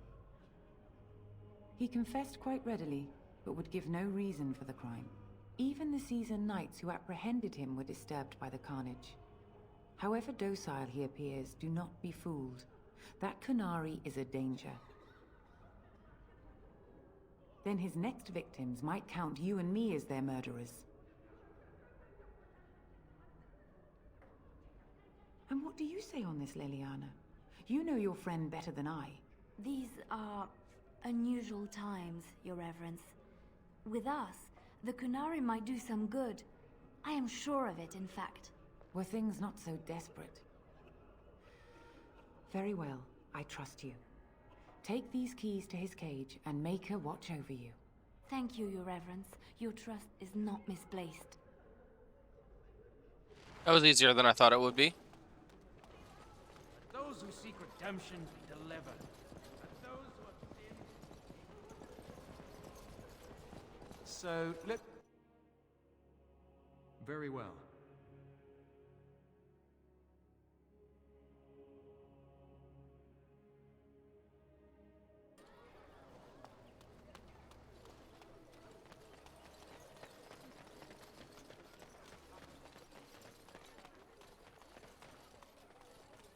He confessed quite readily, but would give no reason for the crime. Even the seasoned knights who apprehended him were disturbed by the carnage. However docile he appears, do not be fooled. That Canary is a danger. Then his next victims might count you and me as their murderers. And what do you say on this, Leliana? You know your friend better than I. These are unusual times, Your Reverence. With us, the Canary might do some good. I am sure of it, in fact. Were things not so desperate? Very well, I trust you. Take these keys to his cage and make her watch over you. Thank you, Your Reverence. Your trust is not misplaced. That was easier than I thought it would be. Those who seek redemption be delivered. And those who have sinned... So, let... Very well.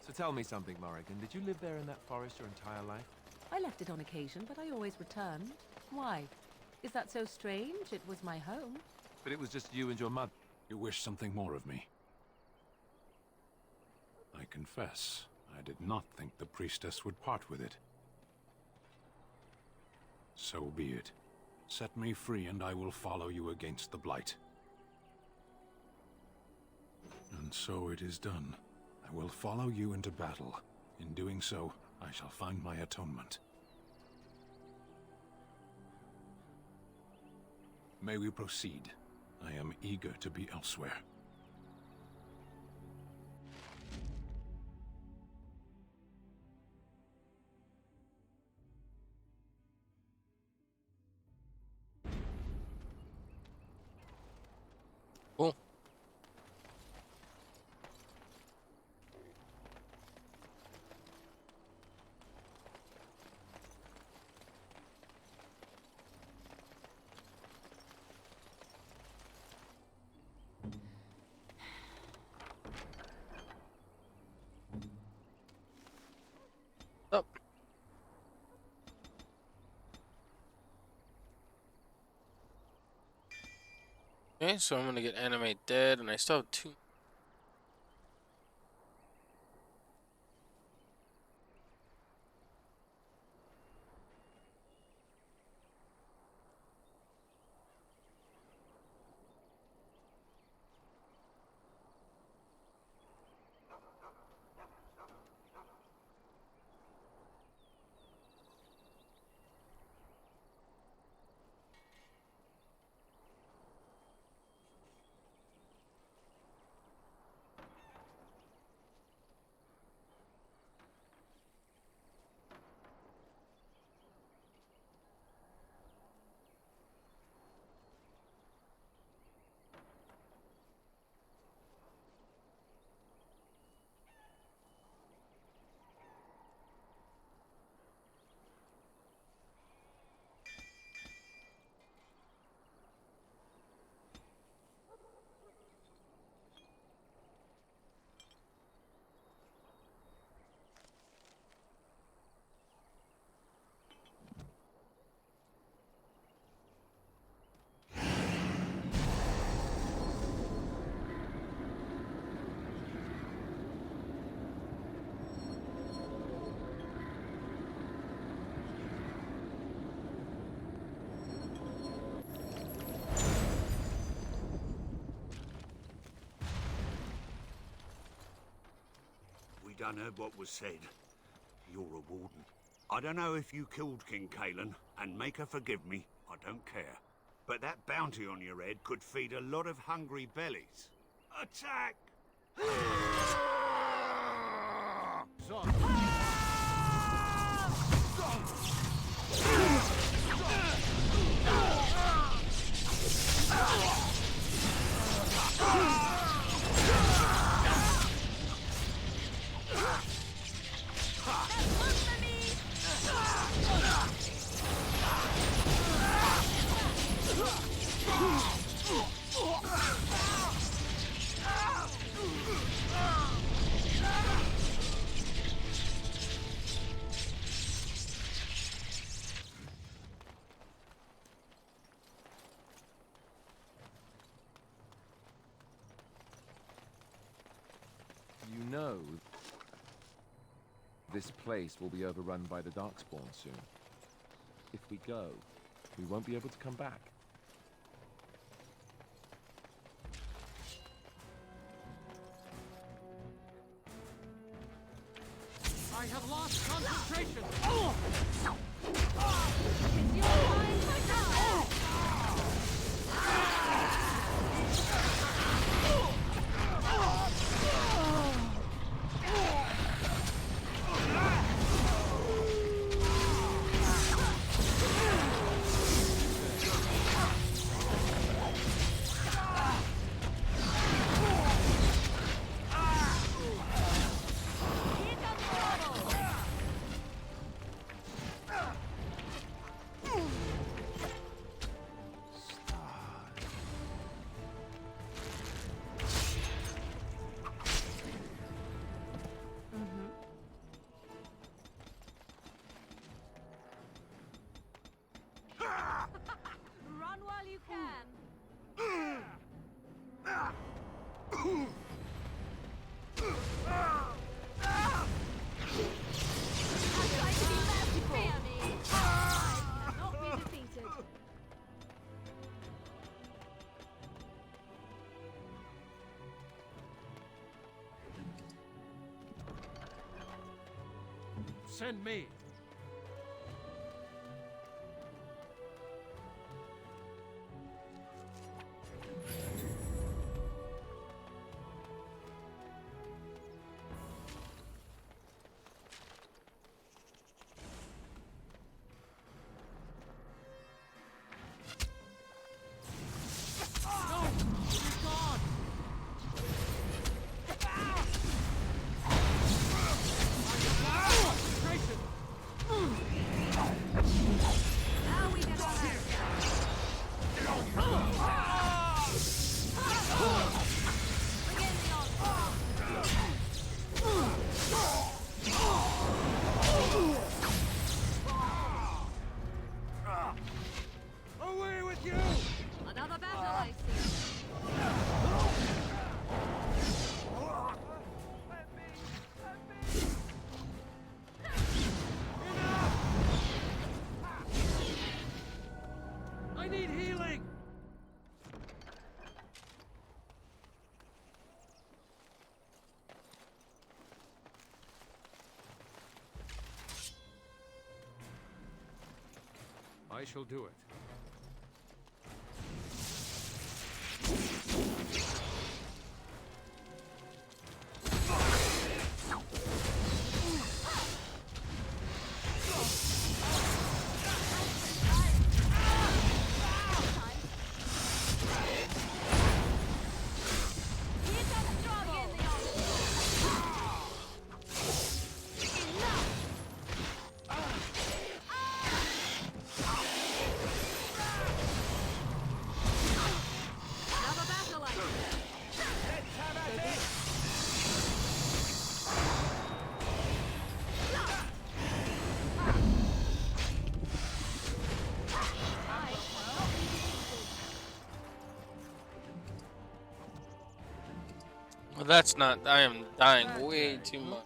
So tell me something, Morrigan. Did you live there in that forest your entire life? I left it on occasion, but I always returned. Why? Is that so strange? It was my home. But it was just you and your mother. You wish something more of me? I confess, I did not think the priestess would part with it. So be it. Set me free and I will follow you against the Blight. And so it is done. I will follow you into battle. In doing so, I shall find my atonement. May we proceed? I am eager to be elsewhere. Cool. Up. Okay, so I'm gonna get animate dead, and I still have 2. done heard what was said. You're a warden. I don't know if you killed King Cailan, and make her forgive me, I don't care. But that bounty on your head could feed a lot of hungry bellies. Attack! You know, this place will be overrun by the Darkspawn soon. If we go, we won't be able to come back. I have lost concentration! It's your time to die! Run while you can. Try to be merciful. Fear me. I cannot be defeated. Send me. Another battle, I see. I need healing! I shall do it. Well, that's not. I am dying way too much.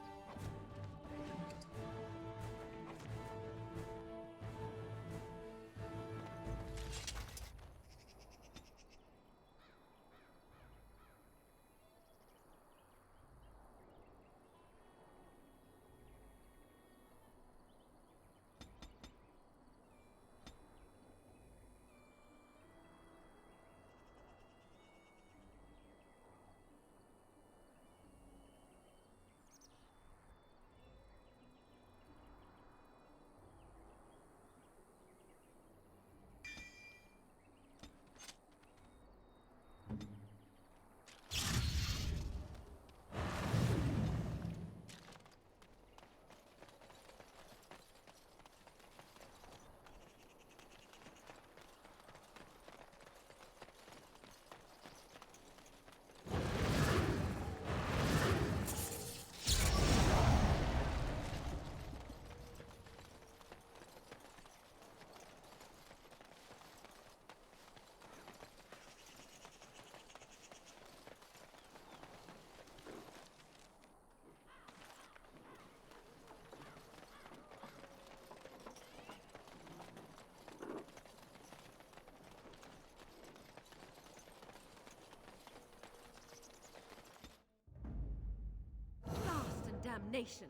nation.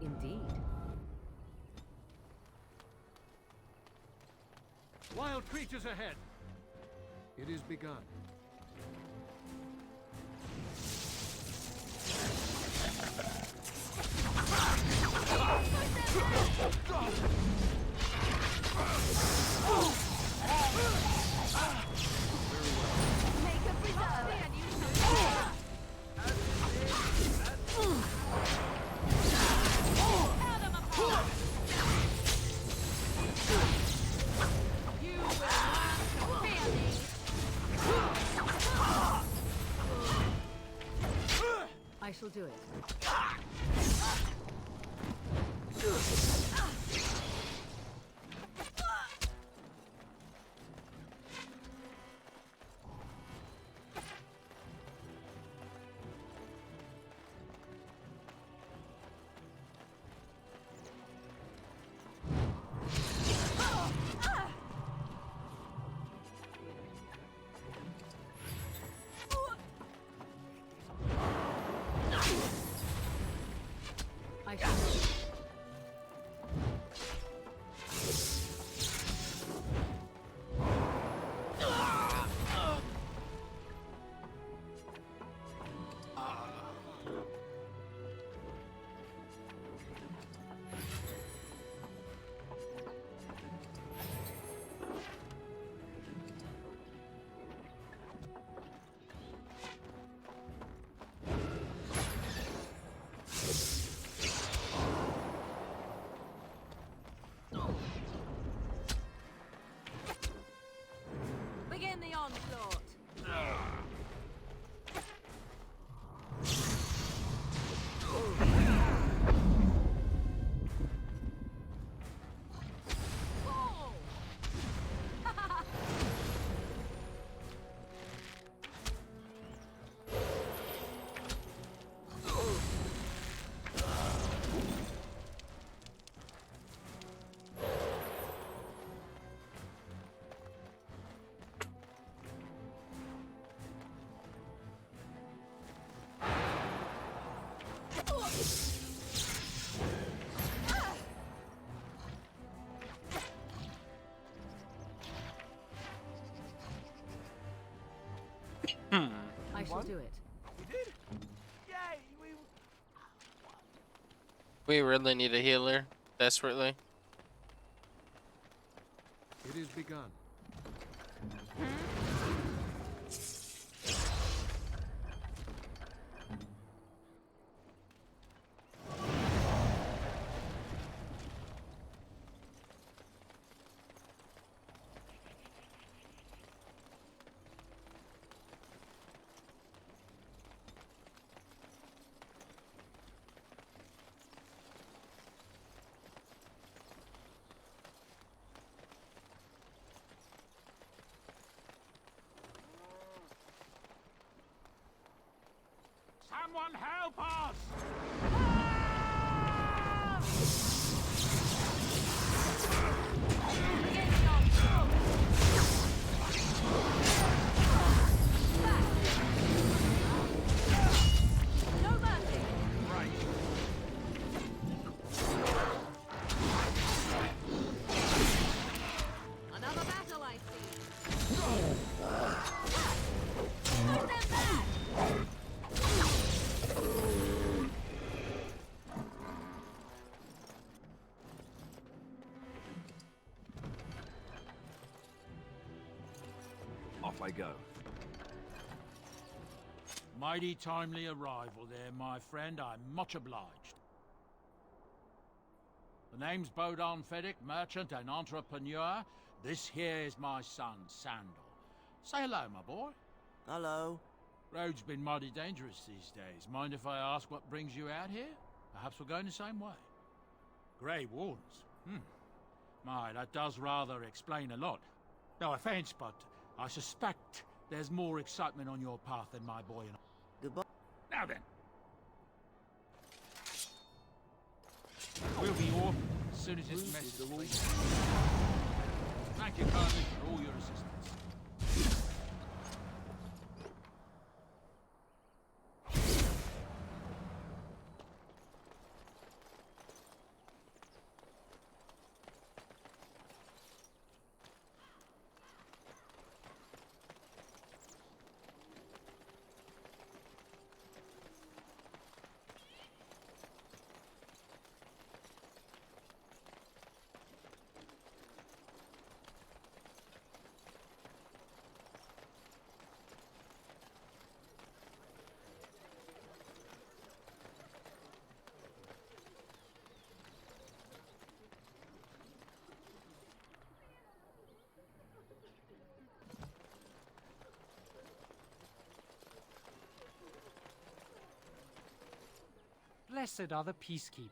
Indeed. Wild creatures ahead. It is begun. Make a preserve. I shall do it. I shall do it. Begin the onslaught. I shall do it. We did. Yay! We really need a healer, desperately. It is begun. Someone help us! No mercy. Right. Another battle, I see. Put them back. Off I go. Mighty timely arrival there, my friend. I'm much obliged. The name's Bodon Feddick, merchant and entrepreneur. This here is my son, Sandal. Say hello, my boy. Hello. Road's been mighty dangerous these days. Mind if I ask what brings you out here? Perhaps we're going the same way. Grey Wardens? My, that does rather explain a lot. No offense, but I suspect there's more excitement on your path than my boy and I. Goodbye. Now then. We'll be off as soon as this mess is cleaned. Thank you kindly for all your assistance. Blessed are the peacekeepers.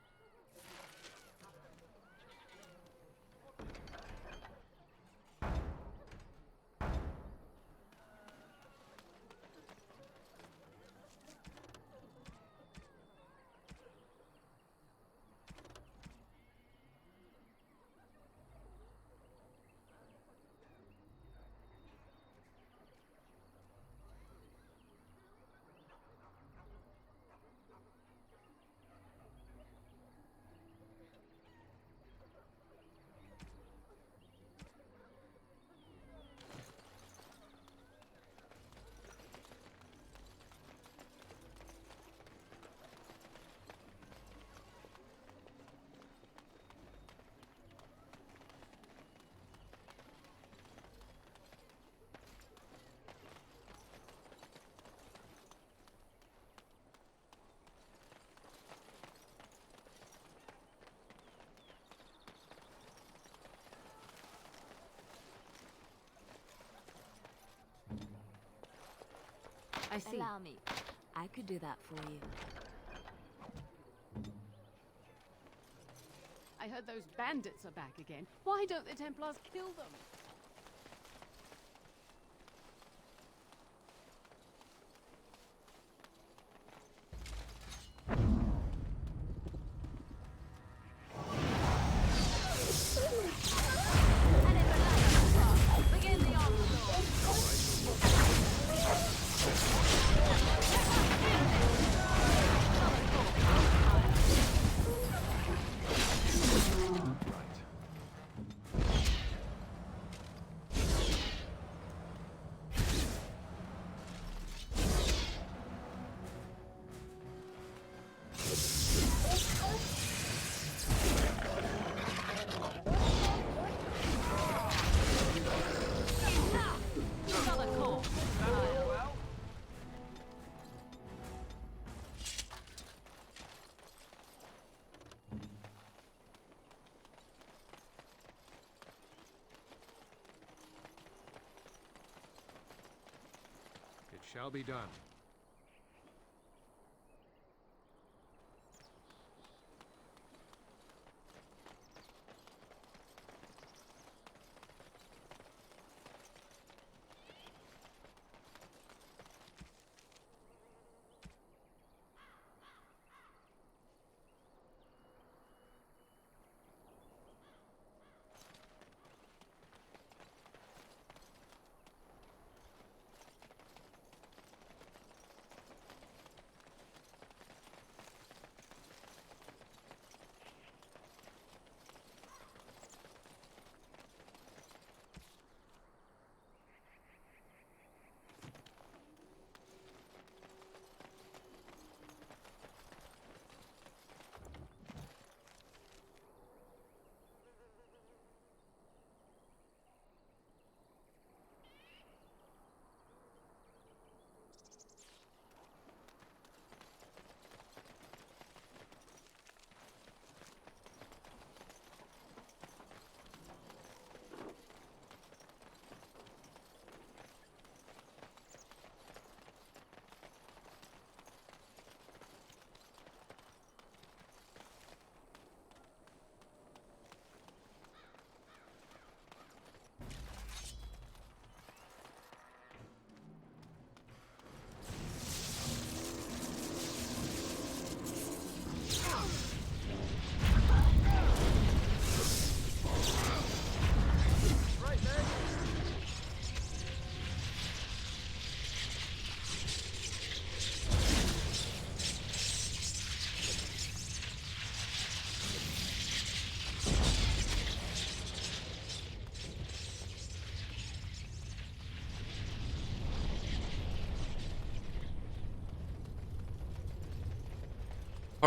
I see. Allow me. I could do that for you. I heard those bandits are back again. Why don't the Templars kill them? Begin the onslaught. Another call. Well. It shall be done.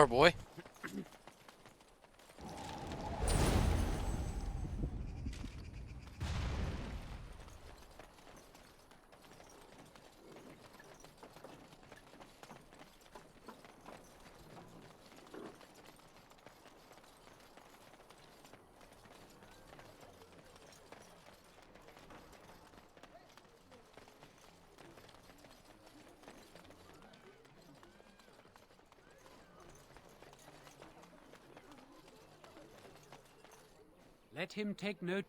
Poor boy. Let him take note,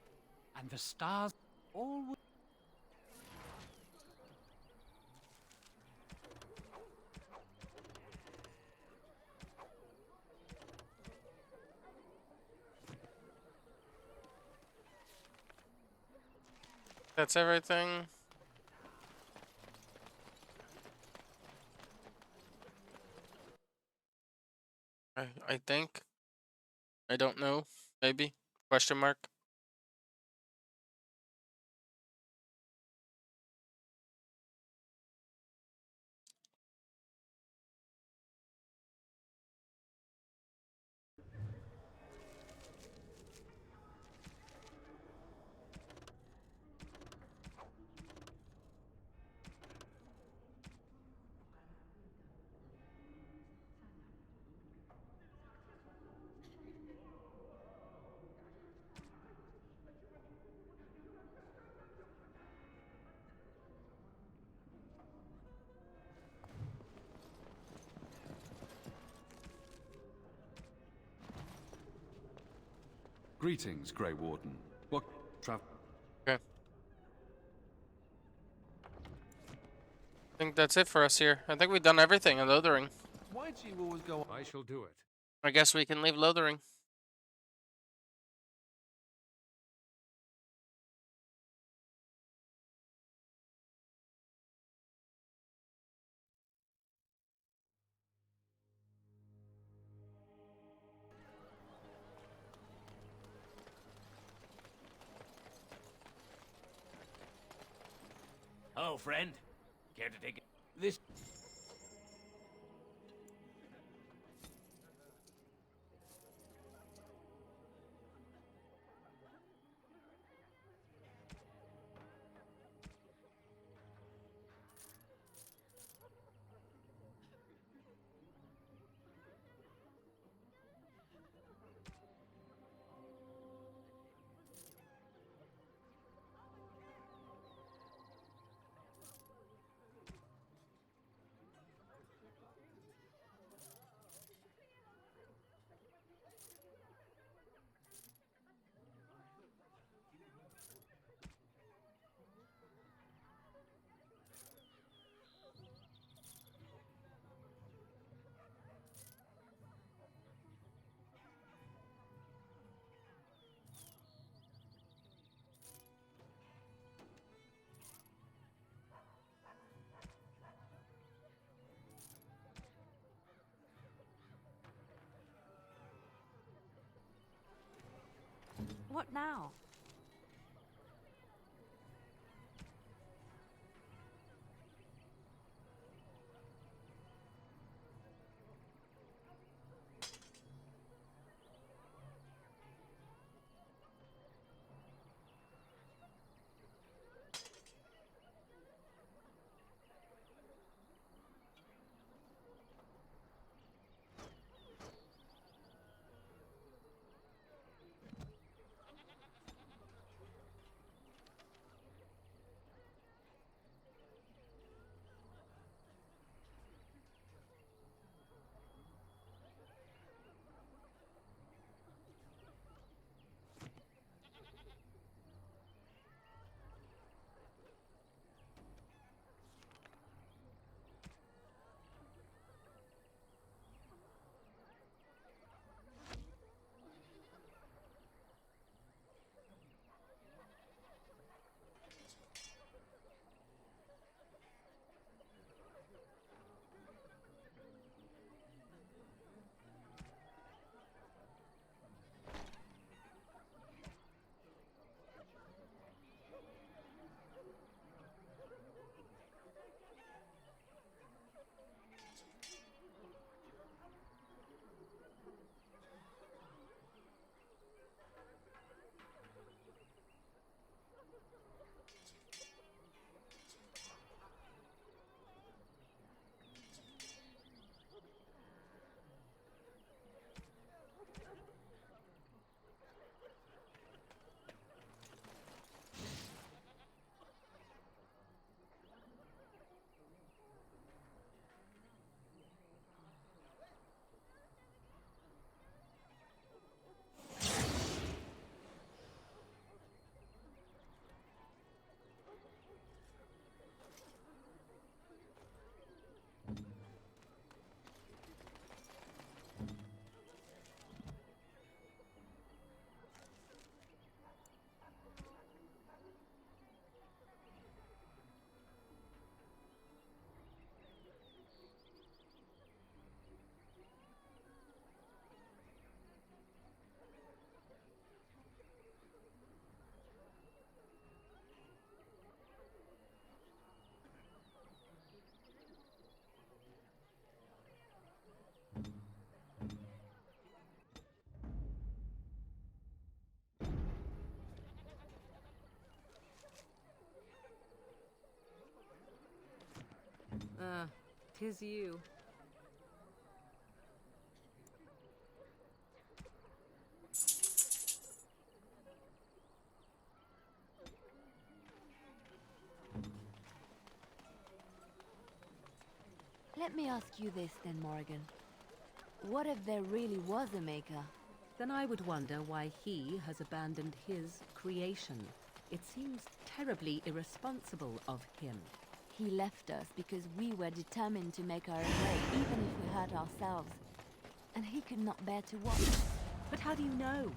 and the stars all will. That's everything. I think. I don't know. Maybe. Question mark. Greetings, Grey Warden. What travel? Okay. I think that's it for us here. I think we've done everything in Lothering. Why do you always go? I shall do it. I guess we can leave Lothering. Hello, friend. Care to take this? What now? 'Tis you. Let me ask you this then, Morrigan. What if there really was a maker? Then I would wonder why he has abandoned his creation. It seems terribly irresponsible of him. He left us because we were determined to make our own way, even if we hurt ourselves. And he could not bear to watch us. But how do you know?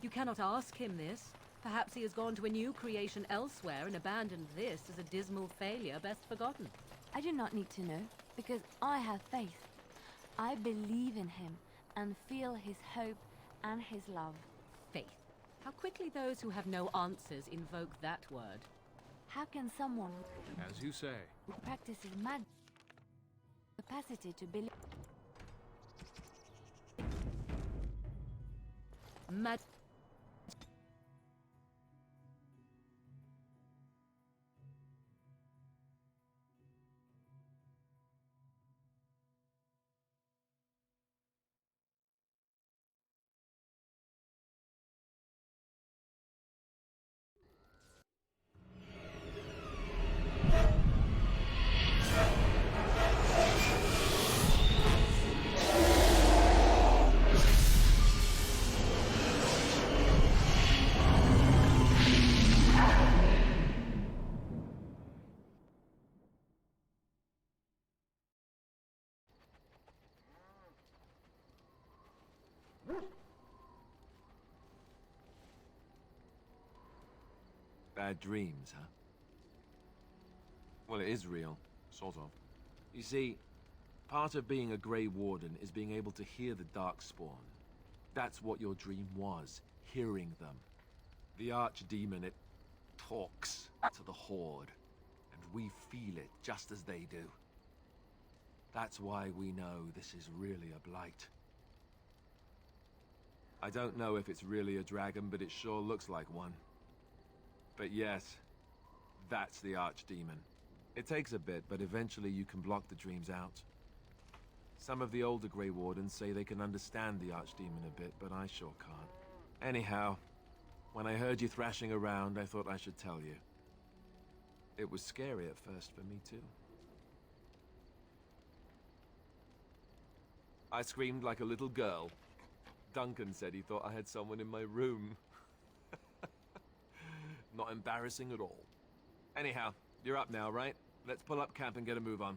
You cannot ask him this. Perhaps he has gone to a new creation elsewhere and abandoned this as a dismal failure best forgotten. I do not need to know, because I have faith. I believe in him and feel his hope and his love. Faith. How quickly those who have no answers invoke that word. How can someone As you say. who practices magic capacity to believe? Bad dreams, huh? Well, it is real, sort of. You see, part of being a Grey Warden is being able to hear the Darkspawn. That's what your dream was, hearing them. The Archdemon, it talks to the Horde, and we feel it just as they do. That's why we know this is really a Blight. I don't know if it's really a dragon, but it sure looks like one. But yes, that's the Archdemon. It takes a bit, but eventually you can block the dreams out. Some of the older Grey Wardens say they can understand the Archdemon a bit, but I sure can't. Anyhow, when I heard you thrashing around, I thought I should tell you. It was scary at first for me too. I screamed like a little girl. Duncan said he thought I had someone in my room. Not embarrassing at all. Anyhow, you're up now, right? Let's pull up camp and get a move on.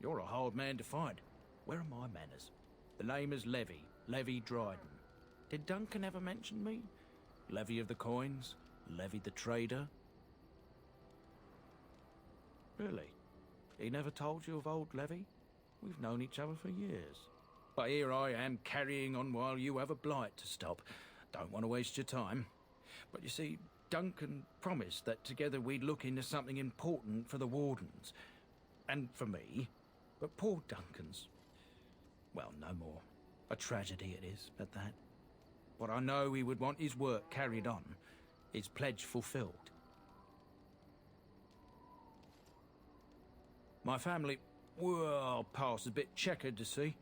You're a hard man to find. Where are my manners? The name is Levy Dryden. Did Duncan ever mention me? Levy of the coins? Levy the trader? Really? He never told you of old Levy? We've known each other for years. But here I am carrying on while you have a blight to stop. Don't want to waste your time. But you see, Duncan promised that together we'd look into something important for the Wardens. And for me. But poor Duncan's... well, no more. A tragedy it is, at that. But I know he would want his work carried on. His pledge fulfilled. My family, well, past a bit checkered to see.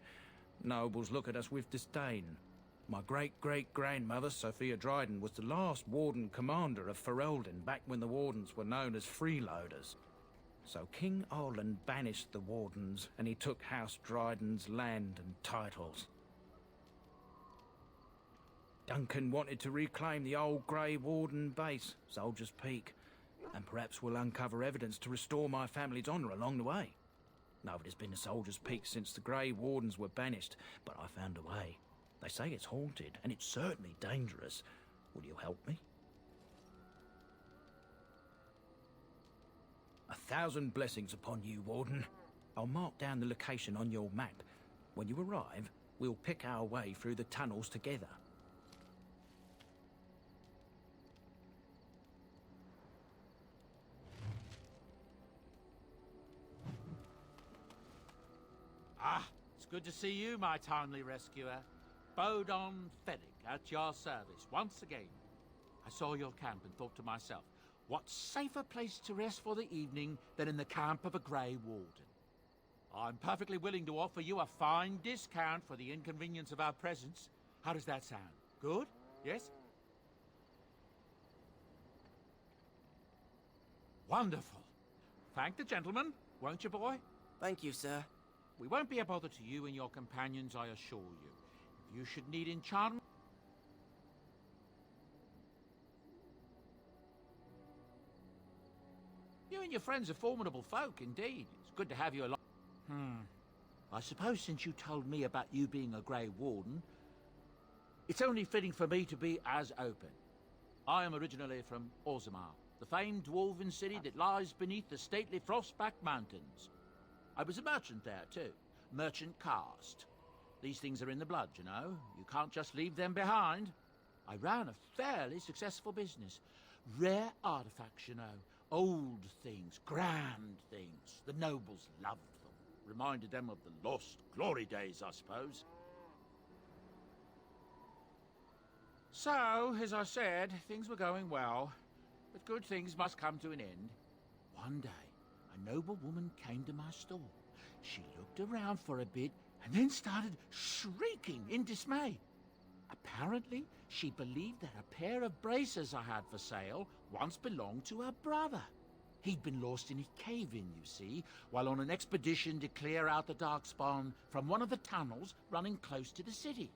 Nobles look at us with disdain. My great-great-grandmother, Sophia Dryden, was the last Warden Commander of Ferelden back when the Wardens were known as freeloaders. So King Cailan banished the Wardens, and he took House Dryden's land and titles. Duncan wanted to reclaim the old Grey Warden base, Soldier's Peak, and perhaps we'll uncover evidence to restore my family's honour along the way. Nobody's been to Soldier's Peak since the Grey Wardens were banished, but I found a way. They say it's haunted, and it's certainly dangerous. Will you help me? 1,000 blessings upon you, Warden. I'll mark down the location on your map. When you arrive, we'll pick our way through the tunnels together. good to see you, my timely rescuer. Bodon Fennick, at your service, once again. I saw your camp and thought to myself, what safer place to rest for the evening than in the camp of a Grey Warden? I'm perfectly willing to offer you a fine discount for the inconvenience of our presence. How does that sound? Good? Yes? Wonderful. Thank the gentleman, won't you, boy? Thank you, sir. We won't be a bother to you and your companions, I assure you. If you should need enchantment... You and your friends are formidable folk, indeed. It's good to have you along. I suppose since you told me about you being a Grey Warden, it's only fitting for me to be as open. I am originally from Orgramar, the famed dwarven city that lies beneath the stately Frostback Mountains. I was a merchant there, too. Merchant caste. These things are in the blood, you know. You can't just leave them behind. I ran a fairly successful business. Rare artifacts, you know. Old things, grand things. The nobles loved them. Reminded them of the lost glory days, I suppose. So, as I said, things were going well. But good things must come to an end. One day, a noble woman came to my store. She looked around for a bit and then started shrieking in dismay. Apparently, she believed that a pair of braces I had for sale once belonged to her brother. He'd been lost in a cave-in, you see, while on an expedition to clear out the Darkspawn from one of the tunnels running close to the city.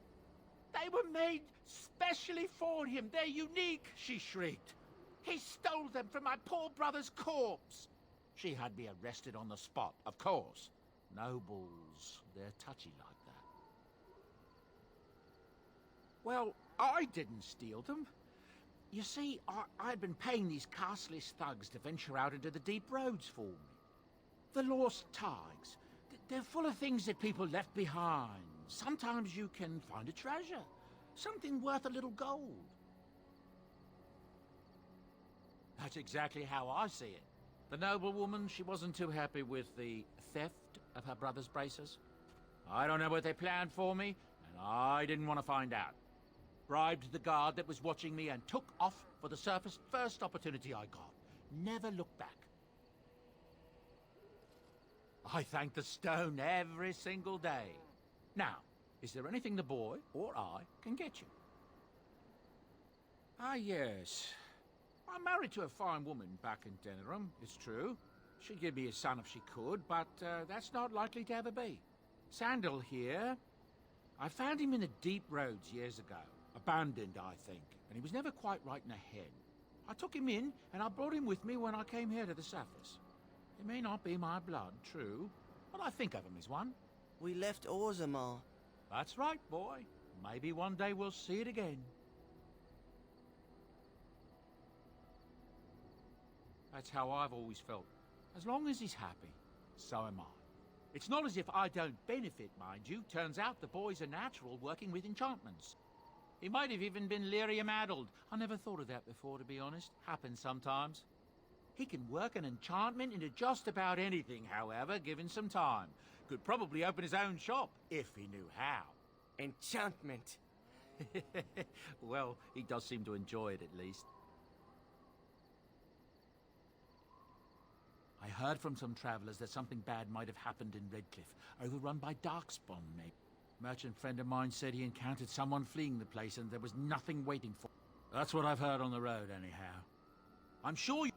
They were made specially for him. They're unique, she shrieked. He stole them from my poor brother's corpse. She had me arrested on the spot, of course. Nobles, they're touchy like that. Well, I didn't steal them. You see, I'd been paying these castless thugs to venture out into the deep roads for me. The lost tides. They're full of things that people left behind. Sometimes you can find a treasure. Something worth a little gold. That's exactly how I see it. The noblewoman, she wasn't too happy with the theft of her brother's braces. I don't know what they planned for me, and I didn't want to find out. Bribed the guard that was watching me and took off for the surface first opportunity I got. Never looked back. I thank the stone every single day. Now, is there anything the boy or I can get you? Ah, yes. I'm married to a fine woman back in Denerim, it's true. She'd give me a son if she could, but that's not likely to ever be. Sandal here. I found him in the deep roads years ago. Abandoned, I think, and he was never quite right in the head. I took him in, and I brought him with me when I came here to the surface. He may not be my blood, true, but I think of him as one. We left Orgramar. That's right, boy. Maybe one day we'll see it again. That's how I've always felt. As long as he's happy, so am I. It's not as if I don't benefit, mind you. Turns out the boy's a natural working with enchantments. He might have even been lyrium-addled. I never thought of that before, to be honest. Happens sometimes. He can work an enchantment into just about anything, however, given some time. Could probably open his own shop, if he knew how. Enchantment. Well, he does seem to enjoy it, at least. I heard from some travelers that something bad might have happened in Redcliffe, overrun by Darkspawn, maybe. A merchant friend of mine said he encountered someone fleeing the place and there was nothing waiting for. That's what I've heard on the road, anyhow. I'm sure you...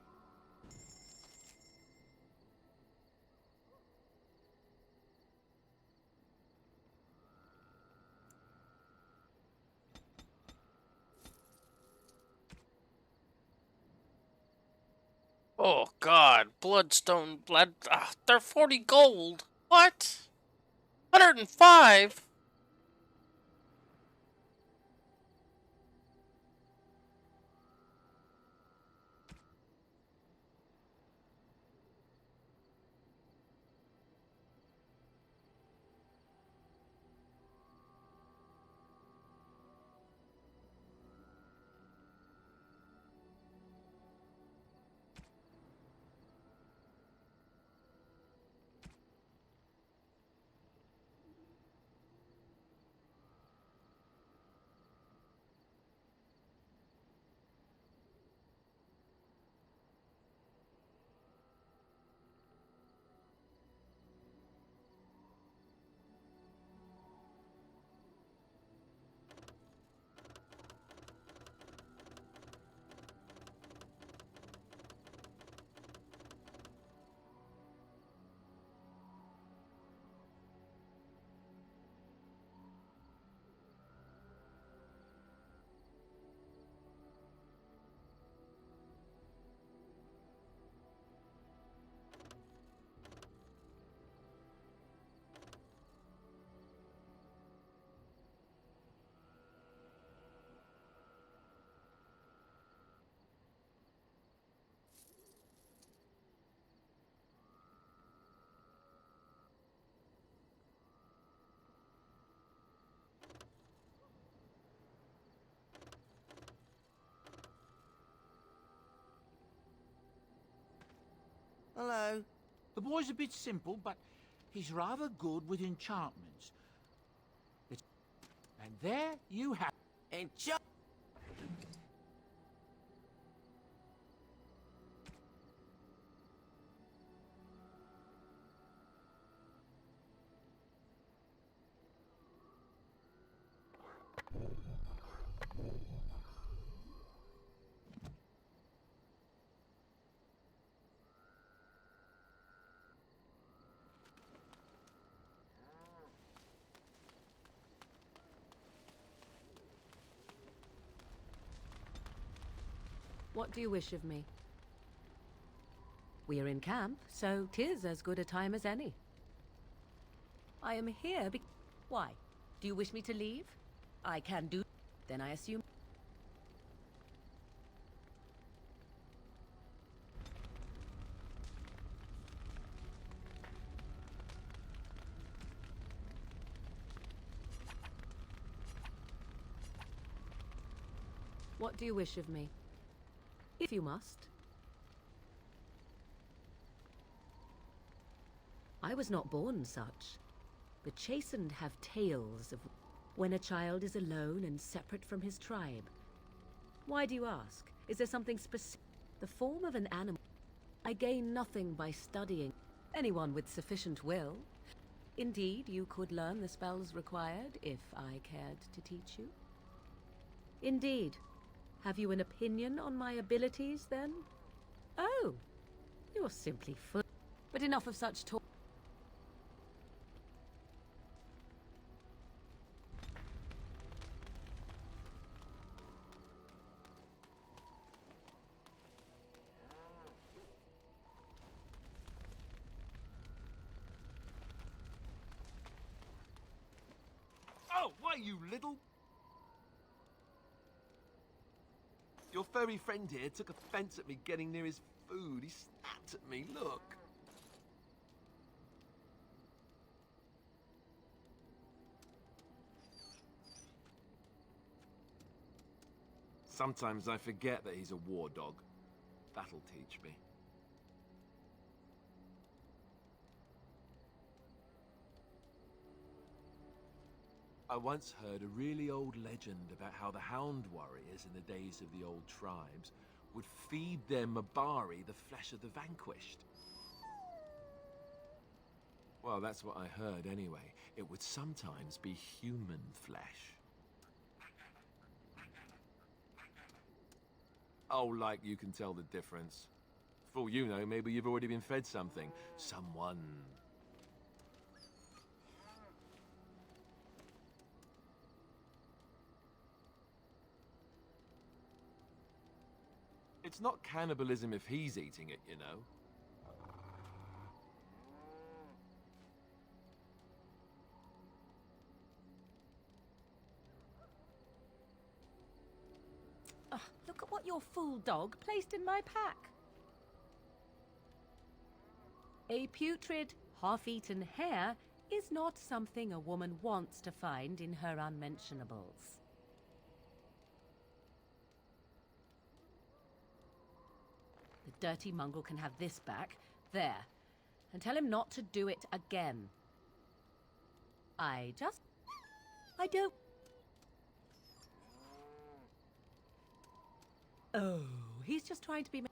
Oh god, bloodstone, they're 40 gold. What? 105? Hello. The boy's a bit simple, but he's rather good with enchantments. And there you have... Enchant... What do you wish of me? We are in camp, so 'tis as good a time as any. I am here Why? Do you wish me to leave? I can do... Then I assume... What do you wish of me? If you must. I was not born such. The chastened have tales of when a child is alone and separate from his tribe. Why do you ask? Is there something specific? The form of an animal. I gain nothing by studying. Anyone with sufficient will. Indeed, you could learn the spells required if I cared to teach you. Indeed. Have you an opinion on my abilities, then? Oh, you're simply full. But enough of such talk. Oh, why, you little... Your furry friend here took offense at me getting near his food. He snapped at me, look. Sometimes I forget that he's a war dog. That'll teach me. I once heard a really old legend about how the Hound warriors in the days of the old tribes would feed their Mabari the flesh of the vanquished. Well, that's what I heard anyway. It would sometimes be human flesh. Oh, like you can tell the difference. For all you know, maybe you've already been fed something. Someone. It's not cannibalism if he's eating it, you know. Look at what your fool dog placed in my pack. A putrid, half-eaten hare is not something a woman wants to find in her unmentionables. The dirty mongrel can have this back. There. And tell him not to do it again. I don't... Oh, he's just trying to be...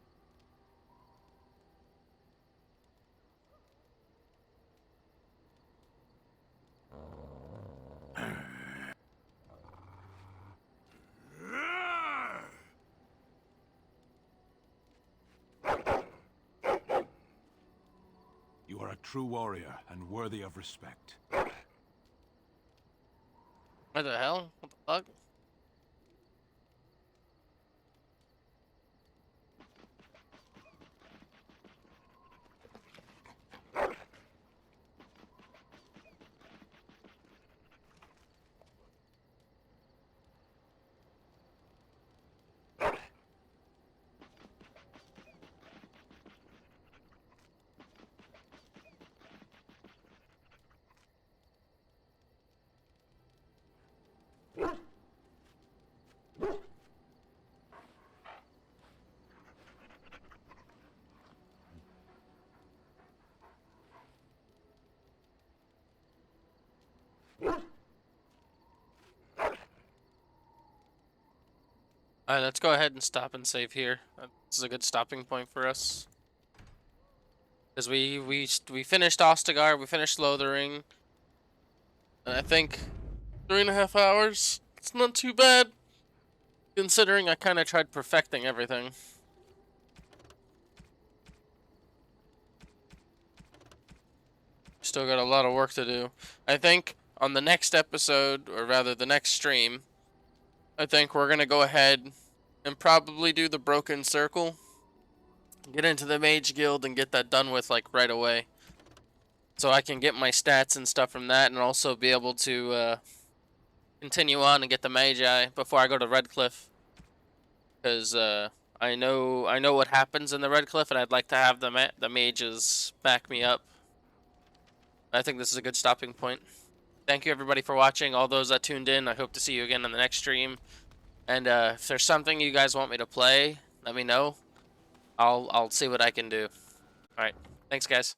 You are a true warrior and worthy of respect. What the hell? What the fuck? Alright, let's go ahead and stop and save here. This is a good stopping point for us. Because we finished Ostagar, we finished Lothering. And I think 3.5 hours. It's not too bad. Considering I kind of tried perfecting everything. Still got a lot of work to do. I think on the next episode, or rather the next stream, I think we're going to go ahead and probably do the Broken Circle. Get into the Mage Guild and get that done with like right away. So I can get my stats and stuff from that and also be able to continue on and get the Magi before I go to Redcliffe. Because I know what happens in the Redcliffe and I'd like to have the mages back me up. I think this is a good stopping point. Thank you everybody for watching, all those that tuned in. I hope to see you again on the next stream. And if there's something you guys want me to play, let me know. I'll see what I can do. Alright, thanks guys.